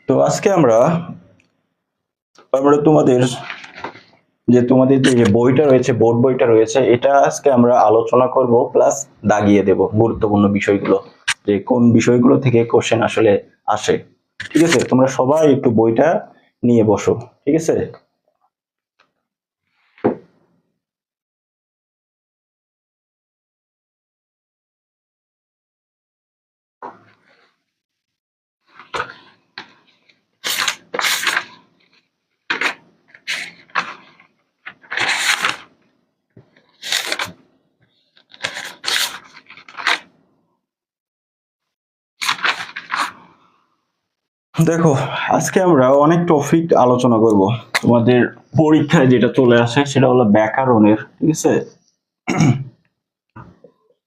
তো আজকে আমরা আমরা তোমাদের যে বইটা রয়েছে, বোর্ড বইটা রয়েছে, এটা আজকে আমরা আলোচনা করব প্লাস দাগিয়ে দেব গুরুত্বপূর্ণ বিষয়গুলো, যে কোন বিষয়গুলো থেকে কোশ্চেন আসলে আসে। ঠিক আছে, তোমরা সবাই একটু বইটা নিয়ে বসো। ঠিক আছে, দেখো আজকে আমরা অনেক টপিক আলোচনা করব। তোমাদের পরীক্ষায় যেটা চলে আসে সেটা হলো ব্যাকরণের, ঠিক আছে,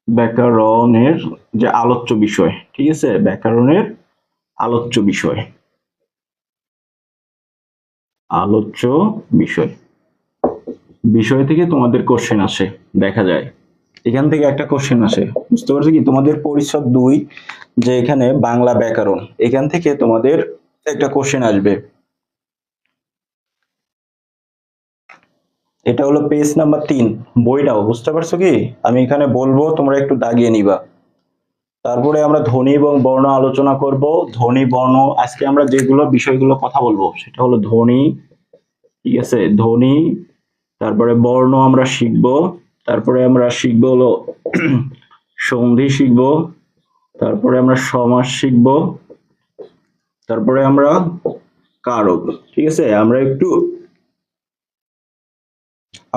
ব্যাকরণের যে আলোচ্য বিষয়, ঠিক আছে, ব্যাকরণের আলোচ্য বিষয়, আলোচ্য বিষয় বিষয় থেকে তোমাদের কোশ্চেন আসে, দেখা যায় এখান থেকে একটা কোশ্চেন আসে। বুঝতে পারছো কি? তোমাদের পরিচ্ছদ 2, যে এখানে বাংলা ব্যাকরণ, এখান থেকে তোমাদের একটা কোশ্চেন আসবে। এটা হলো পেজ নাম্বার 3, বইটাও। বুঝতে পারছো কি? আমি এখানে বলবো, তোমরা একটু দাগিয়ে নিবা। তারপরে আমরা ধ্বনি এবং বর্ণ আলোচনা করব। ধ্বনি বর্ণ, আজকে আমরা যেগুলো বিষয়গুলো কথা বলবো সেটা হলো ধ্বনি, ঠিক আছে, ধ্বনি, তারপরে বর্ণ আমরা শিখব, তারপরে আমরা শিখব হলো সন্ধি শিখব, তারপরে আমরা সমাস শিখব, তারপরে আমরা কারক। ঠিক আছে,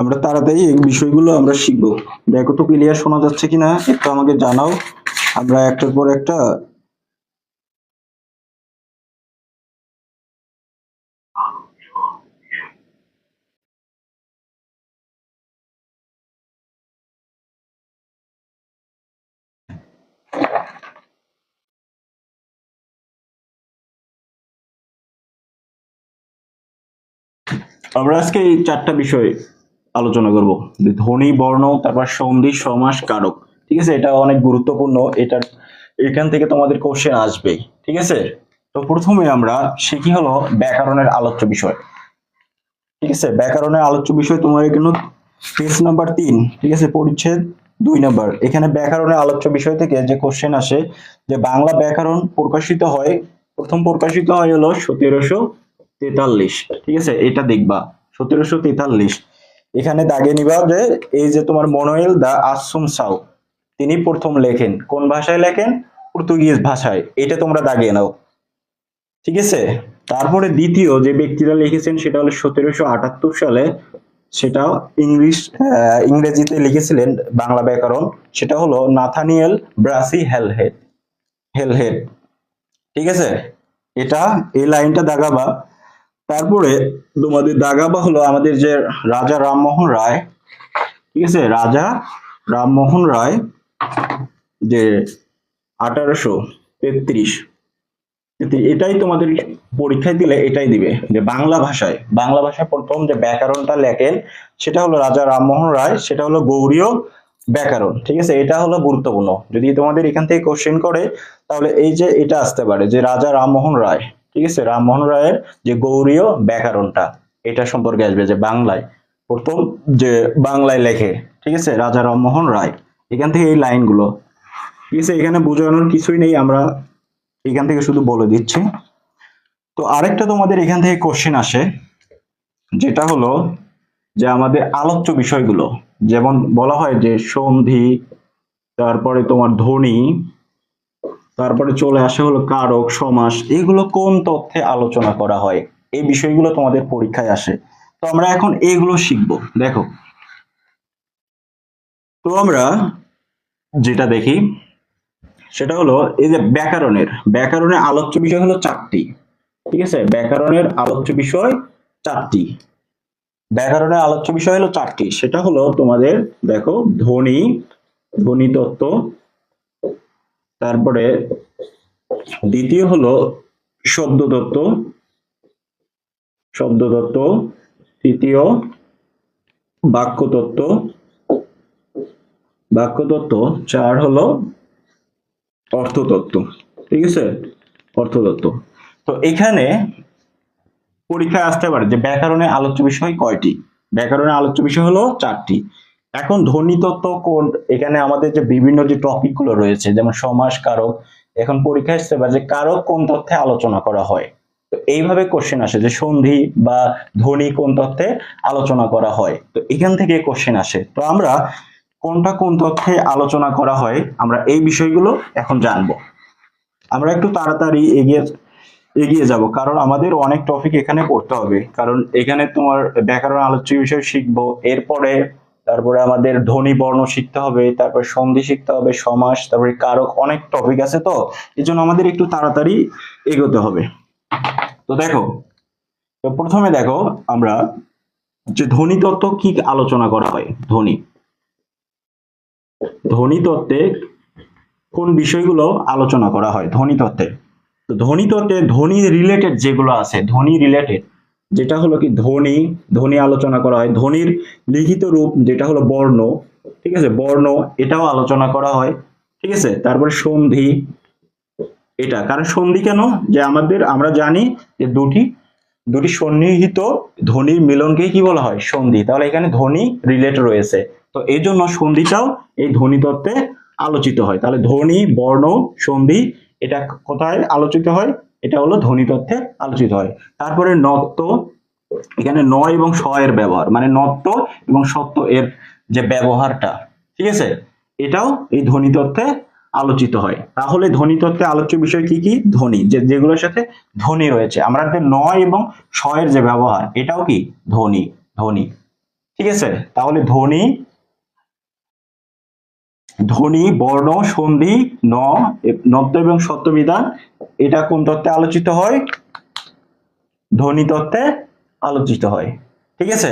আমরা তাড়াতাড়ি এই বিষয়গুলো আমরা শিখবো। দেখো তো ক্লিয়ার শোনা যাচ্ছে কিনা, একটু আমাকে জানাও। আমরা একটার পর একটা আমরা আজকে এই 4টা বিষয় আলোচনা করব, ধ্বনি, বর্ণ, তারপর সন্ধি, সমাস, কারক। ঠিক আছে, এটা অনেক গুরুত্বপূর্ণ। এখান থেকে তোমাদের কোশ্চেন আসবে। ঠিক আছে, তো প্রথমে আমরা শিখি হলো ব্যাকরণের আলোচ্য বিষয়। ঠিক আছে, ব্যাকরণের আলোচ্য বিষয় তোমার এখানে পেজ নাম্বার 3, ঠিক আছে, পরিচ্ছেদ 2 নাম্বার। এখানে ব্যাকরণের আলোচ্য বিষয় থেকে যে কোশ্চেন আসে, যে বাংলা ব্যাকরণ প্রথম প্রকাশিত হয় হলো 1743। ঠিক আছে, এটা দেখবা 1743। এখানে দাগে নিবা যে এই যে তোমার মনোয়েল দা আসুনসাও, তিনি প্রথম লেখেন। কোন ভাষায় লেখেন? পর্তুগিজ ভাষায়। এটা তোমরা দাগিয়ে নাও। ঠিক আছে, তারপরে দ্বিতীয় যে ব্যক্তিরা লিখেছেন সেটা হলো 1778 সালে, সেটা ইংরেজিতে লিখেছিলেন বাংলা ব্যাকরণ, সেটা হলো নাথানিয়েল ব্রাসি হেলহেড। ঠিক আছে, এটা এই লাইনটা দাগাবা। তারপরে তোমাদের দাগাবা হলো আমাদের যে রাজা রামমোহন রায়। ঠিক আছে, রাজা রামমোহন রায়, যে 1833, এটাই তোমাদের পরীক্ষায় দিলে এটাই দিবে, যে বাংলা ভাষায় প্রথম যে ব্যাকরণটা লেখেন সেটা হলো রাজা রামমোহন রায়, সেটা হলো গৌড়ীয় ব্যাকরণ। ঠিক আছে, এটা হলো গুরুত্বপূর্ণ। যদি তোমাদের এখান থেকে কোশ্চেন করে তাহলে এই যে এটা আসতে পারে, যে রাজা রামমোহন রায়, ঠিক আছে, রামমোহন রায়ের যে গৌড়ীয় ব্যাকরণটা, এটা সম্পর্কে আসবে, যে প্রথম যে বাংলায় লেখে। ঠিক আছে, রাজা রামমোহন রায়। এখান থেকে এই লাইনগুলো, ঠিক আছে, এখানে বোঝানোর কিছুই নেই, আমরা এখান থেকে শুধু বলে দিচ্ছি। তো আরেকটা তোমাদের এখান থেকে কোশ্চেন আসে, যেটা হলো যে আমাদের আলোচ্য বিষয়গুলো, যেমন বলা হয় যে সন্ধি, তারপরে তোমার ধ্বনি, তারপরে চলে আসে হলো কারক, সমাস, এগুলো কোন তথ্যে আলোচনা করা হয়, এই বিষয়গুলো তোমাদের পরীক্ষায় আসে। তো আমরা এখন এগুলো শিখবো। দেখো, তো আমরা যেটা দেখি সেটা হলো এই যে ব্যাকরণের আলোচ্য বিষয় হলো 4টি। ঠিক আছে, ব্যাকরণের আলোচ্য বিষয় 4টি। সেটা হলো তোমাদের, দেখো, ধ্বনি তত্ত্ব, তারপরে দ্বিতীয় হলো শব্দ তত্ত্ব, তৃতীয় বাক্য তত্ত্ব, 4 হলো অর্থতত্ত্ব। ঠিক আছে, অর্থতত্ত্ব। তো এখানে পরীক্ষায় আসতে পারে যে ব্যাকরণে আলোচ্য বিষয় কয়টি। ব্যাকরণে আলোচ্য বিষয় হলো 4টি। এখন ধ্বনিতত্ত্ব কোন, এখানে আমাদের যে বিভিন্ন যে টপিক গুলো রয়েছে যেমন সমাস, কারক, এখন পরীক্ষায় আসতে পারে যে কারক কোন তথ্যে আলোচনা করা হয়। তো এইভাবে কোশ্চেন আসে যে সন্ধি বা ধ্বনি কোন তথ্যে আলোচনা করা হয়, তো এখান থেকে কোশ্চেন আসে। তো আমরা কোনটা কোন তথ্যে আলোচনা করা হয় আমরা এই বিষয়গুলো এখন জানবো। আমরা একটু তাড়াতাড়ি এগিয়ে এগিয়ে যাব, কারণ আমাদের অনেক টপিক এখানে পড়তে হবে। কারণ এখানে তোমার ব্যাকরণ আলোচ্য বিষয় শিখবো, এরপরে তারপরে আমাদের ধ্বনি বর্ণ শিখতে হবে, তারপরে সন্ধি শিখতে হবে, সমাস, তারপরে কারক, অনেক টপিক আছে। তো এই জন্য আমাদের একটু তাড়াতাড়ি এগোতে হবে। তো দেখো, তো প্রথমে দেখো আমরা যে ধ্বনি তত্ত্ব কি আলোচনা করা হয়। ধ্বনি তত্ত্বে কোন বিষয়গুলো আলোচনা করা হয় ধ্বনি তত্ত্বে। তো ধ্বনি তত্ত্বে ধ্বনি রিলেটেড যেগুলো আছে, ধ্বনি রিলেটেড যেটা হলো কি ধ্বনি আলোচনা করা হয়। ধ্বনির লিখিত রূপ যেটা হলো বর্ণ, ঠিক আছে, বর্ণ এটাও আলোচনা করা হয়, ঠিক আছে। তারপরে সন্ধি, এটা কারণ সন্ধি কেন, যে আমরা জানি যে দুটি সন্নিহিত ধ্বনির মিলনকেই কি বলা হয়, সন্ধি। তাহলে এখানে ধ্বনি রিলেট রয়েছে, তো এই জন্য সন্ধিটাও এই ধ্বনি তত্ত্বে আলোচিত হয়। তাহলে ধ্বনি, বর্ণ, সন্ধি এটা কোথায় আলোচিত হয়, এটা হলো ধ্বনি তত্ত্বে আলোচিত হয়। তারপরে নত্ব, এখানে ন এবং স এর ব্যবহার, মানে নত্ব এবং সত্ব এর যে ব্যবহারটা, ঠিক আছে, এটাও এই ধ্বনি তত্ত্বে আলোচিত হয়। তাহলে ধ্বনি তত্ত্বে আলোচ্য বিষয় কি কি, ধ্বনি, যেগুলোর সাথে ধ্বনি রয়েছে। আমাদের ন এবং স এর যে ব্যবহার, এটাও কি ধ্বনি, ঠিক আছে। তাহলে ধ্বনি, বর্ণ, সন্ধি, নত্ব এবং সত্ব বিধান, এটা কোন তত্ত্বে আলোচিত হয়, ধ্বনি তত্ত্বে আলোচিত হয়, ঠিক আছে।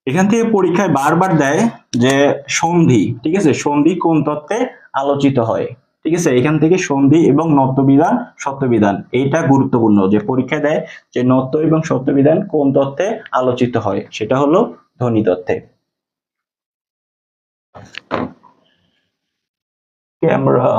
এখান থেকে পরীক্ষায় বারবার দেয় যে সন্ধি, ঠিক আছে, সন্ধি কোন তত্ত্বে আলোচিত হয়, ঠিক আছে। এখান থেকে সন্ধি এবং নত্ব বিধান, সত্য বিধান, এইটা গুরুত্বপূর্ণ যে পরীক্ষায় দেয় যে নত্ব এবং সত্য বিধান কোন তত্ত্বে আলোচিত হয়, সেটা হলো ধ্বনি তত্ত্বে। ক্যামেরা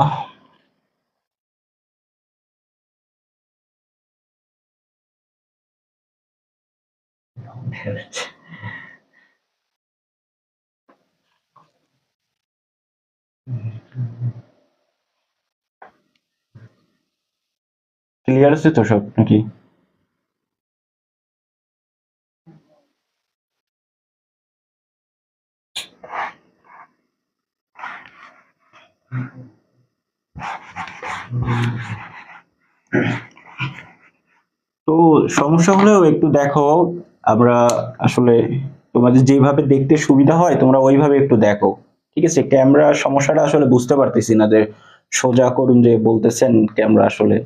ক্লিয়ার আছে তো সব নাকি? তো সমস্যা হলেও একটু দেখো, আমরা আসলে তোমাদের যেভাবে দেখতে সুবিধা হয় তোমরা ওইভাবে একটু দেখো, ঠিক আছে। ক্যামেরা সমস্যাটা আসলে বুঝতে পারতেছি না, যে সোজা করুন যে বলতেছেন ক্যামেরা আসলে,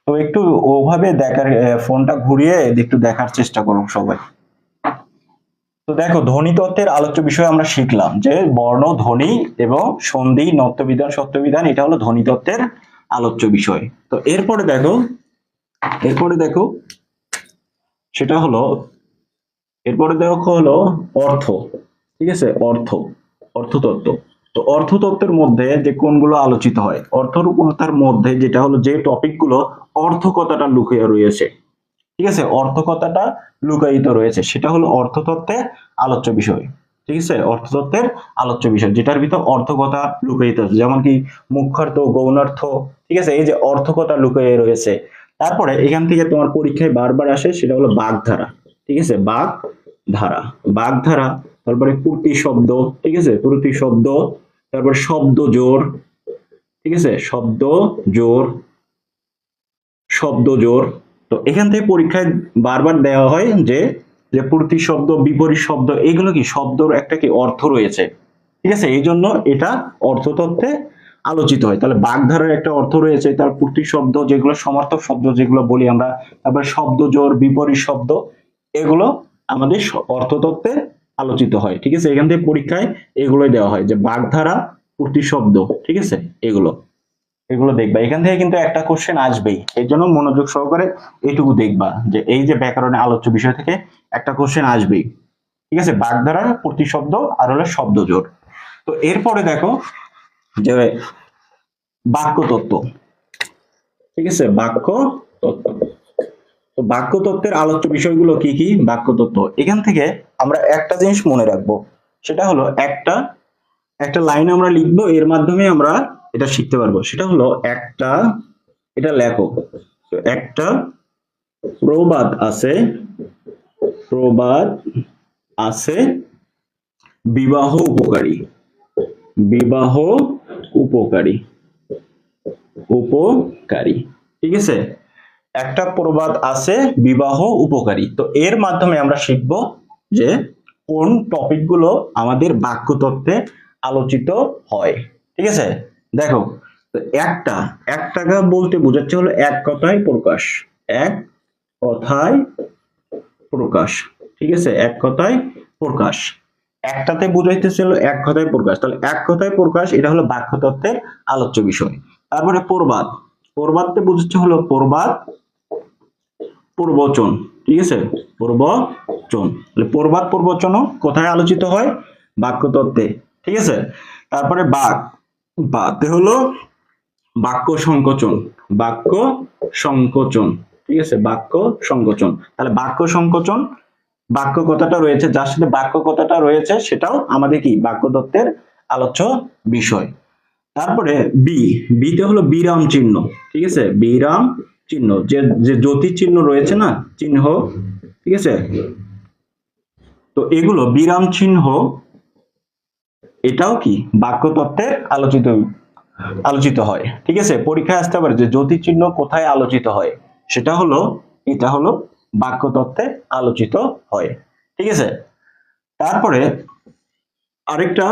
তো একটু ওভাবে দেখার, ফোনটা ঘুরিয়ে একটু দেখার চেষ্টা করুন সবাই। তো দেখো, ধ্বনি তত্ত্বের আলোচ্য বিষয় আমরা শিখলাম যে বর্ণ, ধ্বনি এবং সন্ধি, নত্যবিধান, সত্যবিধান, এটা হলো ধ্বনি তত্ত্বের আলোচ্য বিষয়। তো এরপরে দেখো সেটা হলো, এরপরে দেখো হলো অর্থ, ঠিক আছে, অর্থতত্ত্ব। তো অর্থতত্ত্বের মধ্যে যে কোনগুলো আলোচিত হয়, অর্থরূপতার মধ্যে যেটা হলো যে টপিক গুলো অর্থকতাটা লুকিয়ে রয়েছে, ঠিক আছে, অর্থকতাটা লুকায়িত রয়েছে, সেটা হলো অর্থতত্ত্বে আলোচ্য বিষয়, ঠিক আছে। অর্থতত্ত্বের আলোচ্য বিষয় যেটার ভিতর অর্থকতা লুকায়িত আছে, যেমন কি মুখ্যার্থ, গৌণার্থ, ঠিক আছে, এই যে অর্থকতা লুকিয়ে রয়েছে। তারপরে এখান থেকে তোমার পরীক্ষায় বারবার আসে সেটা হলো বাগধারা, ঠিক আছে, বাগধারা, তারপরে প্রতিশব্দ, ঠিক আছে, প্রতিশব্দ, তারপর শব্দ জোর, ঠিক আছে, শব্দ জোর। তো এখান থেকে পরীক্ষায় বারবার দেওয়া হয় যে যে প্রতিশব্দ, বিপরীত শব্দ, এগুলো কি শব্দর একটা কি অর্থ রয়েছে, ঠিক আছে, এই জন্য এটা অর্থতত্ত্বে আলোচিত হয়। তাহলে বাগধারার একটা অর্থ রয়েছে, তার প্রতিশব্দ যেগুলো সমার্থক শব্দ যেগুলো বলি আমরা, তারপর শব্দ জোর, বিপরীত শব্দ, এগুলো আমাদের অর্থতত্ত্বে আলোচিত হয়, ঠিক আছে। এখান থেকে পরীক্ষায় এগুলোই দেওয়া হয় যে বাগধারা, প্রতিশব্দ, ঠিক আছে, এগুলো দেখবা। এখান থেকে কিন্তু একটা কোশ্চেন আসবেই, এর জন্য মনোযোগ সহকারে এইটুকু দেখবা যে এই যে ব্যাকরণে আলোচ্য বিষয় থেকে একটা কোশ্চেন আসবেই, ঠিক আছে, বাগধারা, প্রতিশব্দ আর হলো শব্দজোড়। তো এরপরে দেখো যে বাক্য তত্ত্ব। ঠিক আছে, বাক্য তত্ত্ব। তো বাক্য তত্ত্বের আলোচ্য বিষয়গুলো কি কি? বাক্য তত্ত্ব, এখান থেকে আমরা একটা জিনিস মনে রাখবো, সেটা হলো একটা একটা লাইন আমরা লিখবো, এর মাধ্যমে আমরা এটা শিখতে পারবো। সেটা হলো একটা, এটা লেখো, তো একটা প্রবাদ আছে, প্রবাদ আছে বিবাহ উপকারী, বিবাহ উপকারী, উপকারী। ঠিক আছে, একটা প্রবাদ আছে বিবাহ উপকারী। তো এর মাধ্যমে আমরা শিখব যে কোন টপিকগুলো আমাদের বাক্য তত্ত্বে আলোচিত হয়। ঠিক আছে, দেখো, তো একটা, এক টাকা বলতে বোঝাচ্ছে হলো এক কথায় প্রকাশ, এক কথায় প্রকাশ। ঠিক আছে, এক কথায় প্রকাশ, একটাতে বুঝাইতেছিল এক কথায় প্রকাশ, তাহলে এক কথায় প্রকাশ এটা হলো বাক্য তত্ত্বের আলোচ্য বিষয়। তারপরে প্রবাদ, প্রবাদতে বুঝাচ্ছে হলো প্রবাদ প্রবচন। ঠিক আছে, প্রবচন, প্রবাদ প্রবচনও কোথায় আলোচিত হয়? বাক্য তত্ত্বে। ঠিক আছে, তারপরে বাক, বাতে হলো বাক্য সংকোচন, বাক্য সংকোচন। ঠিক আছে, বাক্য সংকোচন, তাহলে বাক্য সংকোচন, বাক্য কথাটা রয়েছে, যার সাথে বাক্য কথাটা রয়েছে সেটাও আমাদের কি বাক্য তত্ত্বের আলোচ্য বিষয়। তারপরে বি, বিতে হলো বিরাম চিহ্ন। ঠিক আছে, বিরাম চিহ্ন, যে যে জ্যোতি চিহ্ন রয়েছে না, চিহ্ন। ঠিক আছে, তো এগুলো বিরাম চিহ্ন, এটাও কি বাক্য তত্ত্বের আলোচিত আলোচিত হয়। ঠিক আছে, পরীক্ষায় আসতে পারে যে জ্যোতি চিহ্ন কোথায় আলোচিত হয়, সেটা হলো, এটা হলো বাক্য তত্ত্বে আলোচিত হয়। ঠিক আছে, তারপরে আরেকটা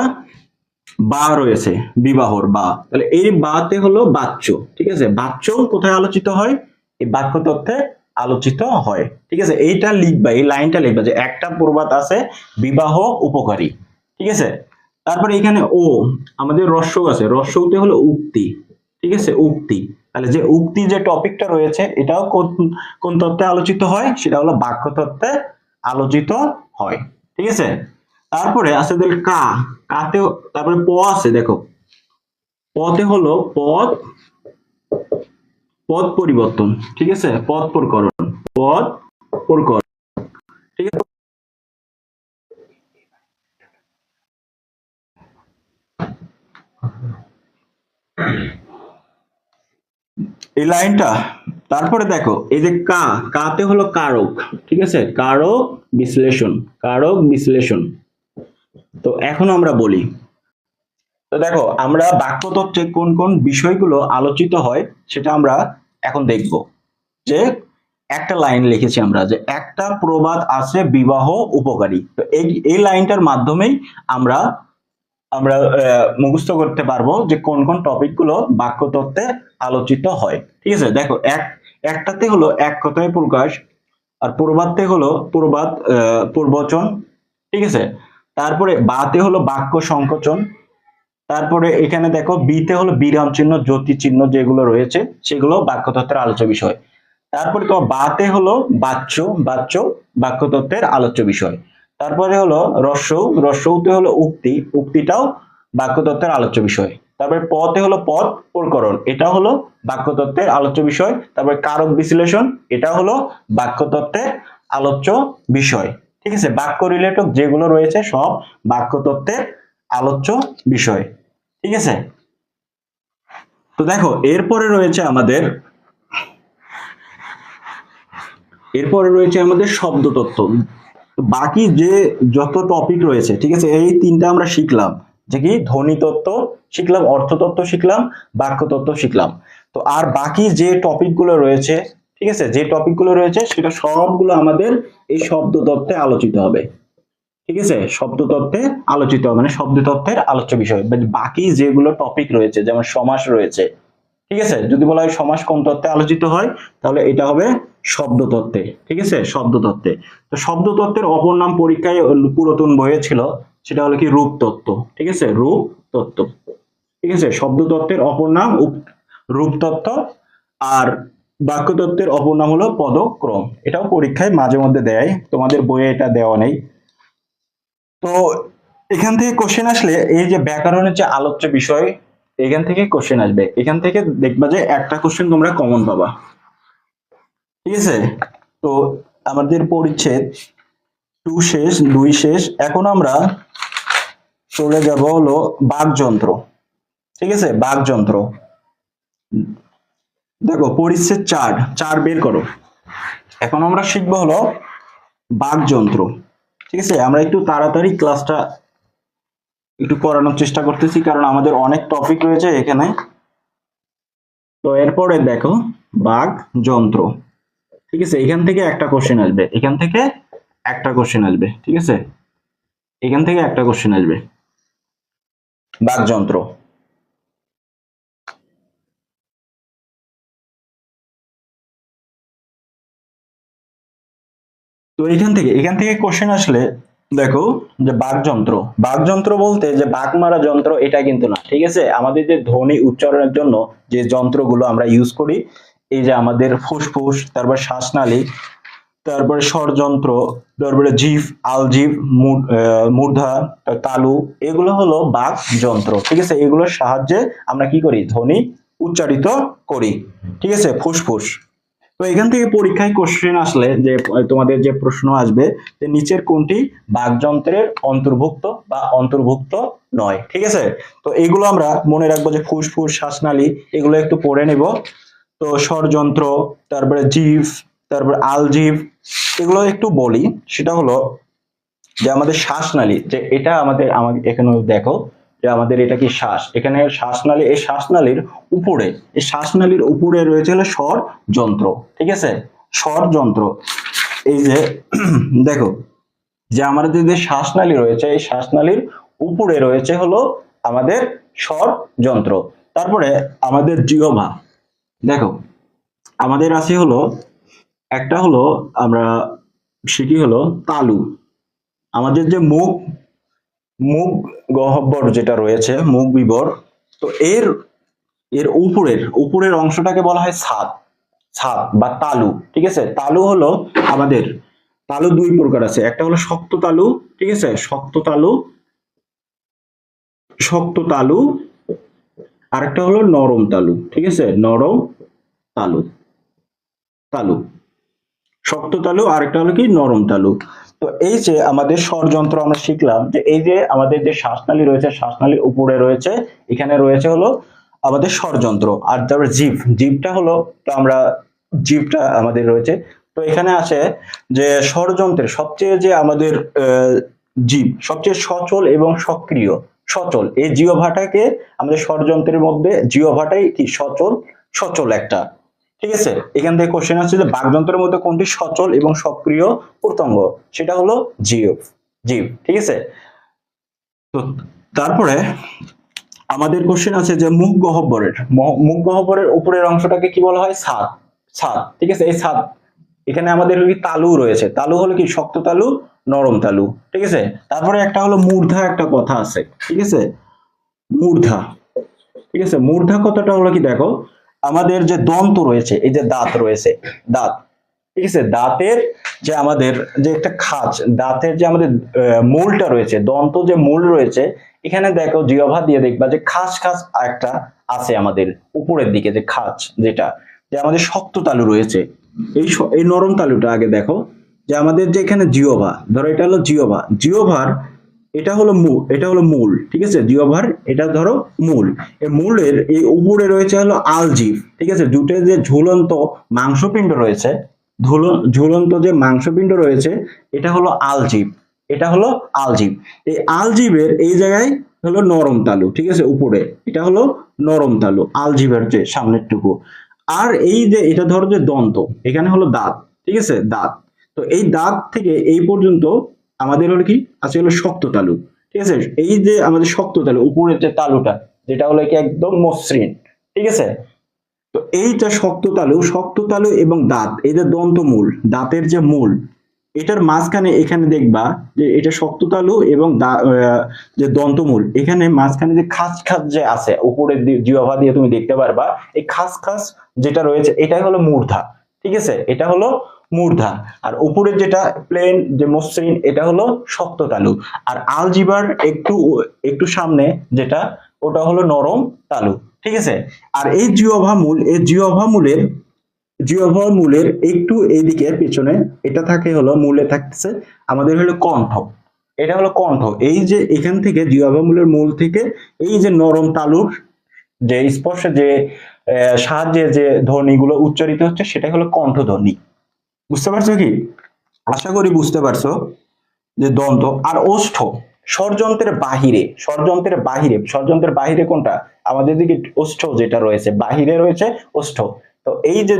বা রয়েছে, বিবাহর বা, তাহলে এই বাতে হলো বাচ্য। ঠিক আছে, বাচ্য কোথায় আলোচিত হয়? এই বাক্য তত্ত্বে আলোচিত হয়। ঠিক আছে, এইটা লিখবা, এই লাইনটা লিখবা যে একটা প্রবাদ আছে বিবাহ উপকারী। ঠিক আছে, তারপরে এখানে ও, আমাদের রস্যও আছে, রস্যতে হলো উক্তি। ঠিক আছে, উক্তি, তাহলে যে উক্তি যে টপিকটা রয়েছে এটাও কোন কোন তত্ত্বে আলোচিত হয়? সেটা হলো বাক্য তত্ত্বে আলোচিত হয়। ঠিক আছে, তারপরে আছে কা, কাতে, তারপরে প আছে, দেখো পথে হলো পথ, পথ পরিবর্তন। ঠিক আছে, পথ প্রকরণ, পথ প্রকরণ। ঠিক আছে, এই লাইনটা। তারপরে দেখো এই যে কা, কাতে হলো কারক। ঠিক আছে, কারক বিশ্লেষণ, কারক বিশ্লেষণ। তো এখন আমরা বলি, তো দেখো আমরা বাক্য তত্ত্বে কোন কোন বিষয়গুলো আলোচিত হয় সেটা আমরা এখন দেখব। যে একটা লাইন লিখেছি আমরা যে একটা প্রবাদ আছে বিবাহ উপকারী, তো এই এই লাইনটার মাধ্যমেই আমরা আমরা মুখস্থ করতে পারবো যে কোন কোন টপিক গুলো বাক্য তত্ত্বে আলোচিত হয়। ঠিক আছে, দেখো একটাতে হলো এক কথায় প্রকাশ, আর প্রবাদতে হলো প্রবাদ প্রবচন। ঠিক আছে, তারপরে বাতে হলো বাক্য সংকোচন, তারপরে এখানে দেখো বিতে হলো বিরাম চিহ্ন, জ্যোতি চিহ্ন যেগুলো রয়েছে সেগুলো বাক্যতত্ত্বের আলোচ্য বিষয়। তারপরে তো বাতে হলো বাচ্য, বাচ্য বাক্যতত্ত্বের আলোচ্য বিষয়। তারপরে হলো রস্যৌ, রস্যৌতে হলো উক্তি, উক্তিটাও বাক্যতত্ত্বের আলোচ্য বিষয়। তারপরে পতে হলো পদ প্রকরণ, এটা হলো বাক্যতত্ত্বের আলোচ্য বিষয়। তারপরে কারক বিশ্লেষণ, এটা হলো বাক্যতত্ত্বের আলোচ্য বিষয়। ঠিক আছে, বাক্য রিলেটেড যেগুলো রয়েছে সব বাক্যতত্ত্বের আলোচ্য বিষয়। ঠিক আছে, তো দেখো এরপরে রয়েছে আমাদের, এরপরে রয়েছে আমাদের শব্দ তত্ত্ব। বাকি যে যত টপিক রয়েছে, ঠিক আছে, এই তিনটা আমরা শিখলাম, যে কি ধ্বনি তত্ত্ব শিখলাম, অর্থ তত্ত্ব শিখলাম, বাক্য তত্ত্ব শিখলাম। তো আর বাকি যে টপিক গুলো রয়েছে, ঠিক আছে, যে টপিক গুলো রয়েছে সেটা সবগুলো আমাদের এই শব্দ তত্ত্বে আলোচিত হবে। ঠিক আছে, শব্দ তত্ত্বে আলোচিত হবে, মানে শব্দ তত্ত্বের আলোচ্য বিষয়। বাকি যেগুলো টপিক রয়েছে যেমন সমাস রয়েছে, ঠিক আছে, যদি বলা হয় সমাস কোন তত্ত্বে আলোচিত হয়, তাহলে এটা হবে শব্দ তত্ত্বে। ঠিক আছে, শব্দ তত্ত্বে। তো শব্দ তত্ত্বের অপর নাম পরীক্ষায় পুরাতন বইয়ে ছিল, সেটা হলো কি রূপ তত্ত্ব। ঠিক আছে, রূপ তত্ত্ব। ঠিক আছে, শব্দ তত্ত্বের অপর নাম রূপ তত্ত্ব, আর বাক্য তত্ত্বের অপর নাম হলো পদক্রম। এটাও পরীক্ষায় মাঝে মধ্যে দেয়, তোমাদের বইয়ে এটা দেওয়া নেই। তো এখান থেকে কোশ্চেন আসলে এই যে ব্যাকরণের যে আলোচ্য বিষয়, এখান থেকে কোশ্চেন আসবে, এখান থেকে দেখবা যে একটা কোশ্চেন তোমরা কমন পাবা। ঠিক আছে, তো আমাদের পরিচ্ছেদ 2 শেষ, 2 শেষ। এখন আমরা চলে যাব হলো বাকযন্ত্র। ঠিক আছে, বাকযন্ত্র দেখো পরিচ্ছেদ 4, 4 বের করো। এখন আমরা শিখবো হলো বাকযন্ত্র। ঠিক আছে, আমরা একটু তাড়াতাড়ি ক্লাসটা একটু করানোর চেষ্টা করতেছি, কারণ আমাদের অনেক টপিক রয়েছে এখানে। তো এরপরে দেখো বাকযন্ত্র। ঠিক আছে, এখান থেকে একটা কোশ্চেন আসবে, এখান থেকে একটা কোশ্চেন আসবে। ঠিক আছে, এখান থেকে একটা কোশ্চেন আসবে বাকযন্ত্র। তো এখান থেকে কোশ্চেন আসলে দেখো যে বাকযন্ত্র, বাকযন্ত্র বলতে যে বাক মারা যন্ত্র এটা কিন্তু না। ঠিক আছে, আমাদের যে ধ্বনি উচ্চারণের জন্য যে যন্ত্রগুলো আমরা ইউজ করি, এই যে আমাদের ফুসফুস, তারপর শ্বাসনালী, তারপরে স্বরযন্ত্র, তারপরে জিভ, আলজিভ, মূর্ধা, তালু, এগুলো হলো বাক যন্ত্র। ঠিক আছে, এগুলোর সাহায্যে আমরা কি করি, ধ্বনি উচ্চারিত করি। ঠিক আছে, ফুসফুস। তো এখান থেকে পরীক্ষায় কোশ্চেন আসলে যে তোমাদের যে প্রশ্ন আসবে যে নিচের কোনটি বাকযন্ত্রের অন্তর্ভুক্ত বা অন্তর্ভুক্ত নয়। ঠিক আছে, তো এগুলো আমরা মনে রাখবো যে ফুসফুস, শ্বাসনালী, এগুলো একটু পড়ে নেব। তো স্বরযন্ত্র, তারপরে জিভ, তারপর আলজিভ, এগুলো একটু বলি। সেটা হলো যে আমাদের শ্বাসনালী, যে এটা আমাদের এখানে দেখো যে আমাদের এটা কি শ্বাস, এখানে শ্বাসনালী, এই শ্বাসনালীর উপরে, এই শ্বাসনালীর উপরে রয়েছে হলো স্বর যন্ত্র। ঠিক আছে, স্বর যন্ত্র। এই যে দেখো যে আমাদের যে শ্বাসনালী রয়েছে, এই শ্বাসনালীর উপরে রয়েছে হলো আমাদের স্বর যন্ত্র। তারপরে আমাদের জিহ্বা, দেখো আমাদের আছে হলো একটা হলো, আমরা শিখি হলো তালু। আমাদের যে মুখ, মুখ গহ্বর যেটা রয়েছে, মুখ বিবর, তো এর এর উপরের অংশটাকে বলা হয় ছাদ, ছাদ বা তালু। ঠিক আছে, তালু হলো আমাদের, তালু 2 প্রকার আছে, একটা হলো শক্ত তালু। ঠিক আছে, শক্ত তালু, শক্ত তালু, আরেকটা হলো নরম তালু। ঠিক আছে, নরম তালু, তালু, শক্ত তালু, আরেকটা হলো কি নরম তালু। তো এই যে আমাদের স্বরযন্ত্র আমরা শিখলাম, যে এই যে আমাদের যে শ্বাসনালী রয়েছে, শ্বাসনালীর উপরে রয়েছে, এখানে রয়েছে হলো আমাদের স্বরযন্ত্র। আর তারপরে জিভ, জিভটা হলো, তো আমরা জিভটা আমাদের রয়েছে। তো এখানে আছে যে স্বরযন্ত্রের সবচেয়ে যে আমাদের জিভ সবচেয়ে সচল এবং সক্রিয়, সচল এই জিহ্বাটাকে আমাদের স্বরযন্ত্রের মধ্যে জিহ্বাটাই কি সচল, সচল একটা। ঠিক আছে, এখান থেকে কোশ্চেন আসছে যে বাকযন্ত্রের মধ্যে কোনটি সচল এবং সক্রিয় প্রত্যঙ্গ, সেটা হলো জিভ, জিভ। ঠিক আছে, তো তারপরে আমাদের কোশ্চেন আছে যে মুখ গহ্বরের, মুখ গহ্বরের উপরের অংশটাকে কি বলা হয়, ছাদ, ছাদ। ঠিক আছে, এই ছাদ, এখানে আমাদের কি তালু রয়েছে, তালু হলো কি শক্ত তালু, নরম তালু। ঠিক আছে, তারপরে একটা হলো মূর্ধা, একটা কথা আছে। ঠিক আছে, মূর্ধা। ঠিক আছে, মূর্ধা কথাটা হলো কি, দেখো আমাদের যে দন্ত রয়েছে, এই যে দাঁত রয়েছে, দাঁত। ঠিক আছে, দাঁতের যে আমাদের যে একটা খাঁজ, দাঁতের যে আমাদের মূলটা রয়েছে, দন্ত যে মূল রয়েছে, এখানে দেখো জিহ্বা দিয়ে দেখবা যে খাঁজ খাঁজ একটা আছে আমাদের উপরের দিকে, যে খাঁজ, যেটা যে আমাদের শক্ত তালু রয়েছে। এই নরম তালুটা আগে দেখো, যে আমাদের যে এখানে জিহ্বা, ধরো এটা হলো জিহ্বা, জিহ্বার এটা হলো মূল, এটা হলো মূল। ঠিক আছে, জিহ্বার এটা ধরো মূল, এই মূলের এই উপরে রয়েছে হলো আলজিভ। ঠিক আছে, জুটে যে ঝুলন্ত মাংসপিণ্ড রয়েছে, ঝুলন্ত যে মাংসপিণ্ড রয়েছে, এটা হলো আলজিভ, এটা হলো আলজিভ। এই আলজিভের এই জায়গায় হলো নরম তালু। ঠিক আছে, উপরে এটা হলো নরম তালু, আলজিভের যে সামনের টুকু। আর এই যে এটা ধরো যে দন্ত, এখানে হলো দাঁত। ঠিক আছে, দাঁত। তো এই দাঁত থেকে এই পর্যন্ত আমাদের হলো কি আছে হলো শক্ত তালু। ঠিক আছে, এই যে আমাদের শক্ত তালু, উপরের যে তালুটা, যেটা হলো কি একদম মসৃণ। ঠিক আছে, তো এইটা শক্ত তালু, শক্ত তালু এবং দাঁত, এই যে দন্তমূল, দাঁতের যে মূল, এটার মাঝখানে এখানে দেখবা যে এটা শক্ত তালু এবং যে দন্তমূল, এখানে মাঝখানে যে খাস খাস যে আছে উপরের জিহ্বা দিয়ে তুমি দেখতে পারবা, এই খাস খাস যেটা রয়েছে এটাই হলো মূর্ধা। ঠিক আছে, এটা হলো মূর্ধা। আর উপরের যেটা প্লেন যে মসৃণ, এটা হলো শক্ত তালু। আর আলজিবার একটু একটু সামনে যেটা ওটা হলো নরম তালু, ঠিক আছে। আর এই জিহ্বা মূলের একটু এইদিকে পিছনে এটা থাকে হলো, মূলে থাকতেছে আমাদের হলো কণ্ঠ। এটা হলো কণ্ঠ। এই যে এখান থেকে জিহ্বা মূলের মূল থেকে এই যে নরম তালুর যে স্পর্শ যে সাহায্যে যে ধ্বনিগুলো উচ্চারিত হচ্ছে সেটাই হলো কণ্ঠধ্বনি। বুঝতে পারছো কি? আশা করি বুঝতে পারছো যে দন্ত আর ওষ্ঠ ষড়যন্ত্রের বাহিরে কোনটা? আমাদের দিকে ওষ্ঠ যেটা রয়েছে, বাহিরে রয়েছে ওষ্ঠ। তো এই যে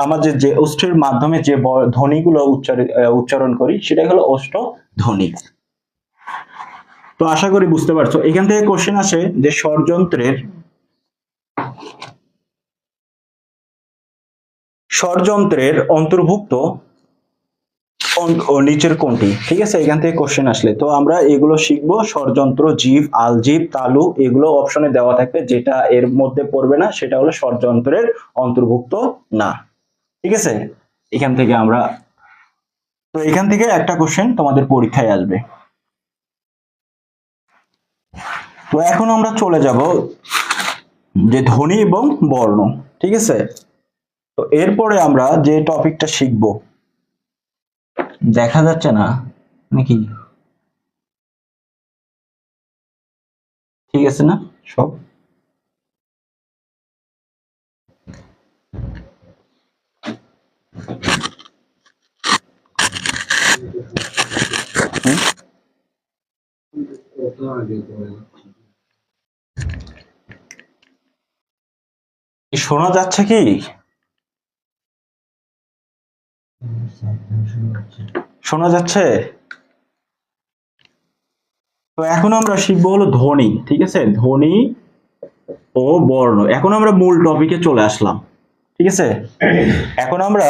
আমাদের যে ওষ্ঠের মাধ্যমে যে ধ্বনিগুলো উচ্চারণ করি সেটাই হলো ওষ্ঠ ধ্বনি। তো আশা করি বুঝতে পারছো। এখান থেকে কোশ্চেন আসে যে ষড়যন্ত্রের অন্তর্ভুক্ত ও নিচের কোনটি? ঠিক আছে, এখান থেকে কোশ্চেন আসলে তো আমরা এগুলো শিখবো। ষড়যন্ত্র, জীব, আলজীব, তালু, এগুলো অপশনে দেওয়া থাকবে। যেটা এর মধ্যে পড়বে না সেটা হলো ষড়যন্ত্রের অন্তর্ভুক্ত না। ঠিক আছে, এখান থেকে আমরা, তো এখান থেকে একটা কোশ্চেন তোমাদের পরীক্ষায় আসবে। তো এখন আমরা চলে যাব যে ধ্বনি এবং বর্ণ। ঠিক আছে, তো এরপরে আমরা যে টপিকটা শিখব, দেখা যাচ্ছে না নাকি? ঠিক আছে না সব? হুম? শোনা যাচ্ছে কি? শোনা যাচ্ছে? তো এখন আমরা শিখবো হলো ধ্বনি। ঠিক আছে, ধ্বনি ও বর্ণ। এখন আমরা মূল টপিকে চলে আসলাম। ঠিক আছে, এখন আমরা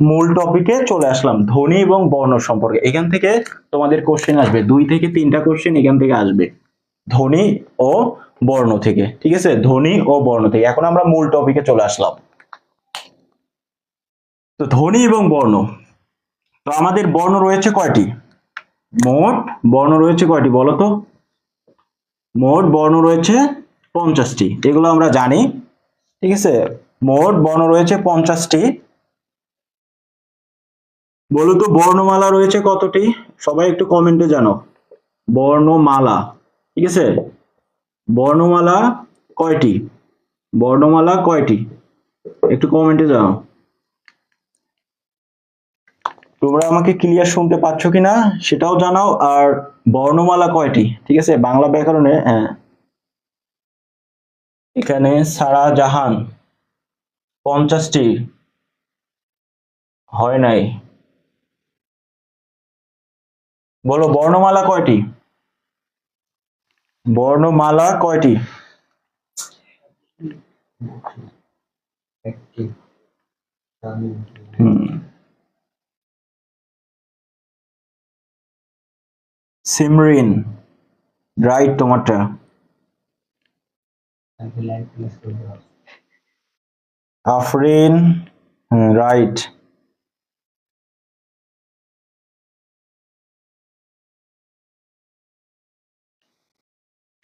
মূল টপিকে চলে আসলাম, ধ্বনি এবং বর্ণ সম্পর্কে। এখান থেকে তোমাদের কোশ্চেন আসবে, 2 থেকে 3টা কোশ্চেন এখান থেকে আসবে, ধ্বনি ও বর্ণ থেকে। ঠিক আছে, ধ্বনি ও বর্ণ থেকে। এখন আমরা মূল টপিকে চলে আসলাম। তো ধ্বনি এবং বর্ণ, তো আমাদের বর্ণ রয়েছে কয়টি? মোট বর্ণ রয়েছে কয়টি বলো তো? মোট বর্ণ রয়েছে 50টি, এগুলো আমরা জানি। ঠিক আছে, মোট বর্ণ রয়েছে 50টি। বলো তো বর্ণমালা রয়েছে কতটি? সবাই একটু কমেন্টে জানো। বর্ণমালা, ঠিক আছে, বর্ণমালা কয়টি? বর্ণমালা কয়টি? একটু কমেন্টে জানাও। তোমরা আমাকে ক্লিয়ার শুনতে পাচ্ছ কিনা সেটাও জানাও। আর বর্ণমালা কয়টি? ঠিক আছে, বাংলা ব্যাকরণে এখানে সারা জাহান 50টি হয় নাই। বলো বর্ণমালা কয়টি? বর্ণমালা কয়টি? হুম, সিমরিন, রাইট তোমারটা। আফরিন, রাইট।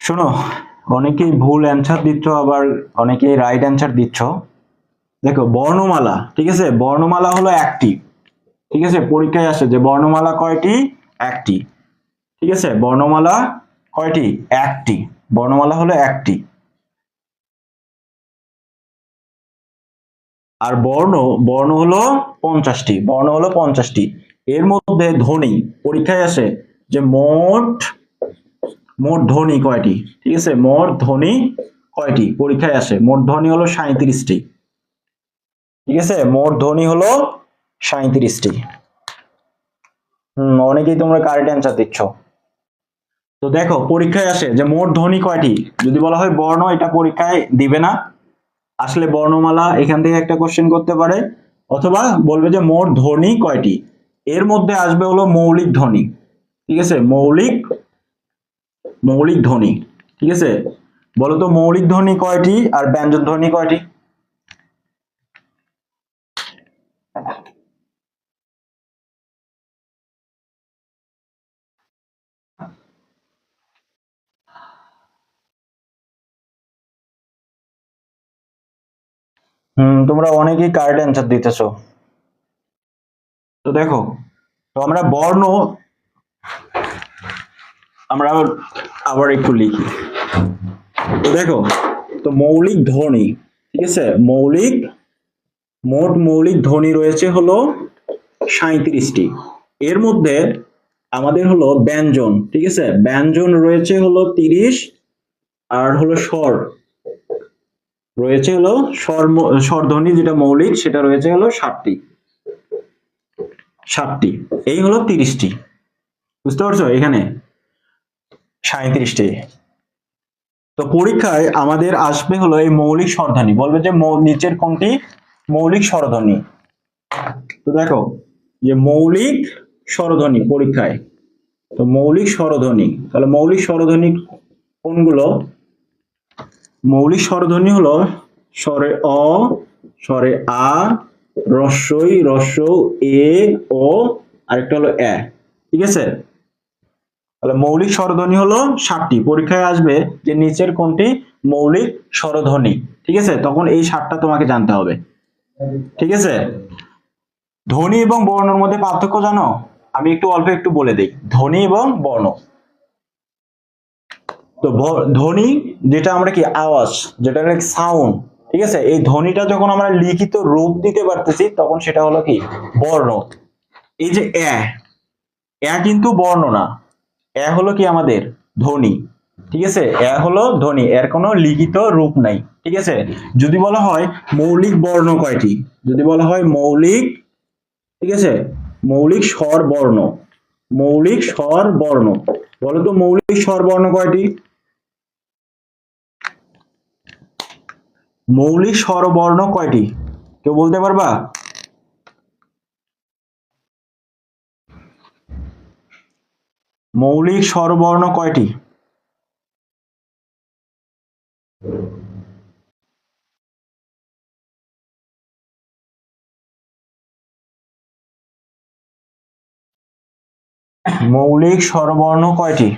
শোনো, অনেকেই ভুল অ্যান্সার দিচ্ছ, আবার অনেকেই রাইট অ্যান্সার দিচ্ছ। দেখো বর্ণমালা, ঠিক আছে, বর্ণমালা হলো একটি। ঠিক আছে, পরীক্ষায় আসে যে বর্ণমালা কয়টি? একটি। ঠিক আছে, বর্ণমালা কয়টি? একটি। বর্ণমালা হলো একটি। আর বর্ণ, বর্ণ হলো 50টি। বর্ণ হলো 50টি। এর মধ্যে ধ্বনি, পরীক্ষায় আসে যে মোট, মোট ধ্বনি কয়টি? ঠিক আছে, মোট ধ্বনি কয়টি পরীক্ষায় আসে? মোট ধ্বনি হলো 37টি। ঠিক আছে, মোট ধ্বনি হলো 37টি। অনেকেই তোমরা কারেক্ট অ্যান্সার দিচ্ছ। তো দেখো পরীক্ষায় আসে যে মোট ধ্বনি কয়টি, যদি বলা হয় বর্ণ, এটা পরীক্ষায় দিবে না। আসলে বর্ণমালা এখান থেকে একটা কোশ্চেন করতে পারে, অথবা বলবে যে মোট ধ্বনি কয়টি। এর মধ্যে আসবে হলো মৌলিক ধ্বনি। ঠিক আছে, মৌলিক, মৌলিক ধ্বনি। ঠিক আছে, বলো তো মৌলিক ধ্বনি কয়টি আর ব্যঞ্জন ধ্বনি কয়টি? তোমরা অনেকেই কারেক্ট অ্যান্সার দিতেছো। তো দেখো, তো আমরা বর্ণ, আমরা আবার একটু লিখি। তো দেখো, তো মৌলিক ধ্বনি, ঠিক আছে, মোট মৌলিক ধ্বনি রয়েছে হলো 37টি। এর মধ্যে আমাদের হলো ব্যঞ্জন, ঠিক আছে, ব্যঞ্জন রয়েছে হলো 30, আর হলো স্বর রয়েছে হলো স্বরধ্বনি যেটা মৌলিক সেটা রয়েছে হলো 60টি। এই হলো 30টি, বুঝতে পারছো? এখানে 37টি। তো পরীক্ষায় আমাদের আসবে হলো এই মৌলিক স্বরধ্বনি, বলবে যে নিচের কোনটি মৌলিক স্বরধ্বনি। তো দেখো, যে মৌলিক স্বরধ্বনি পরীক্ষায়, তো মৌলিক স্বরধ্বনি, তাহলে মৌলিক স্বরধ্বনি কোনগুলো? মৌলিক স্বরধ্বনি হলো স্বরে অ, স্বরে আ, রস্বই, রস্ব, এ, ও, আরেকটা হলো এ, ঠিক আছে। তাহলে মৌলিক স্বরধ্বনি হলো 60টি। পরীক্ষায় আসবে যে নিচের কোনটি মৌলিক স্বরধ্বনি, ঠিক আছে, তখন এই 60টা তোমাকে জানতে হবে, ঠিক আছে। ধ্বনি এবং বর্ণের মধ্যে পার্থক্য জানো? আমি একটু অল্প একটু বলে দিই ধ্বনি এবং বর্ণ। তো ধ্বনি যেটা আমরা কি আওয়াজ, যেটা সাউন্ড, ঠিক আছে, এই ধ্বনিটা যখন আমরা লিখিত রূপ দিতে পারতেছি তখন সেটা হলো কি বর্ণ। এই যে এ কিন্তু বর্ণ না, এ হলো কি আমাদের ধ্বনি, ঠিক আছে, এ হলো ধ্বনি, এর কোনো লিখিত রূপ নাই, ঠিক আছে। যদি বলা হয় মৌলিক বর্ণ কয়টি, যদি বলা হয় মৌলিক, ঠিক আছে, মৌলিক স্বর বর্ণ, মৌলিক স্বর বর্ণ, বলো তো মৌলিক স্বর বর্ণ কয়টি? মৌলিক স্বরবর্ণ কয়টি, কেউ বলতে পারবা? মৌলিক স্বরবর্ণ কয়টি? মৌলিক স্বরবর্ণ কয়টি?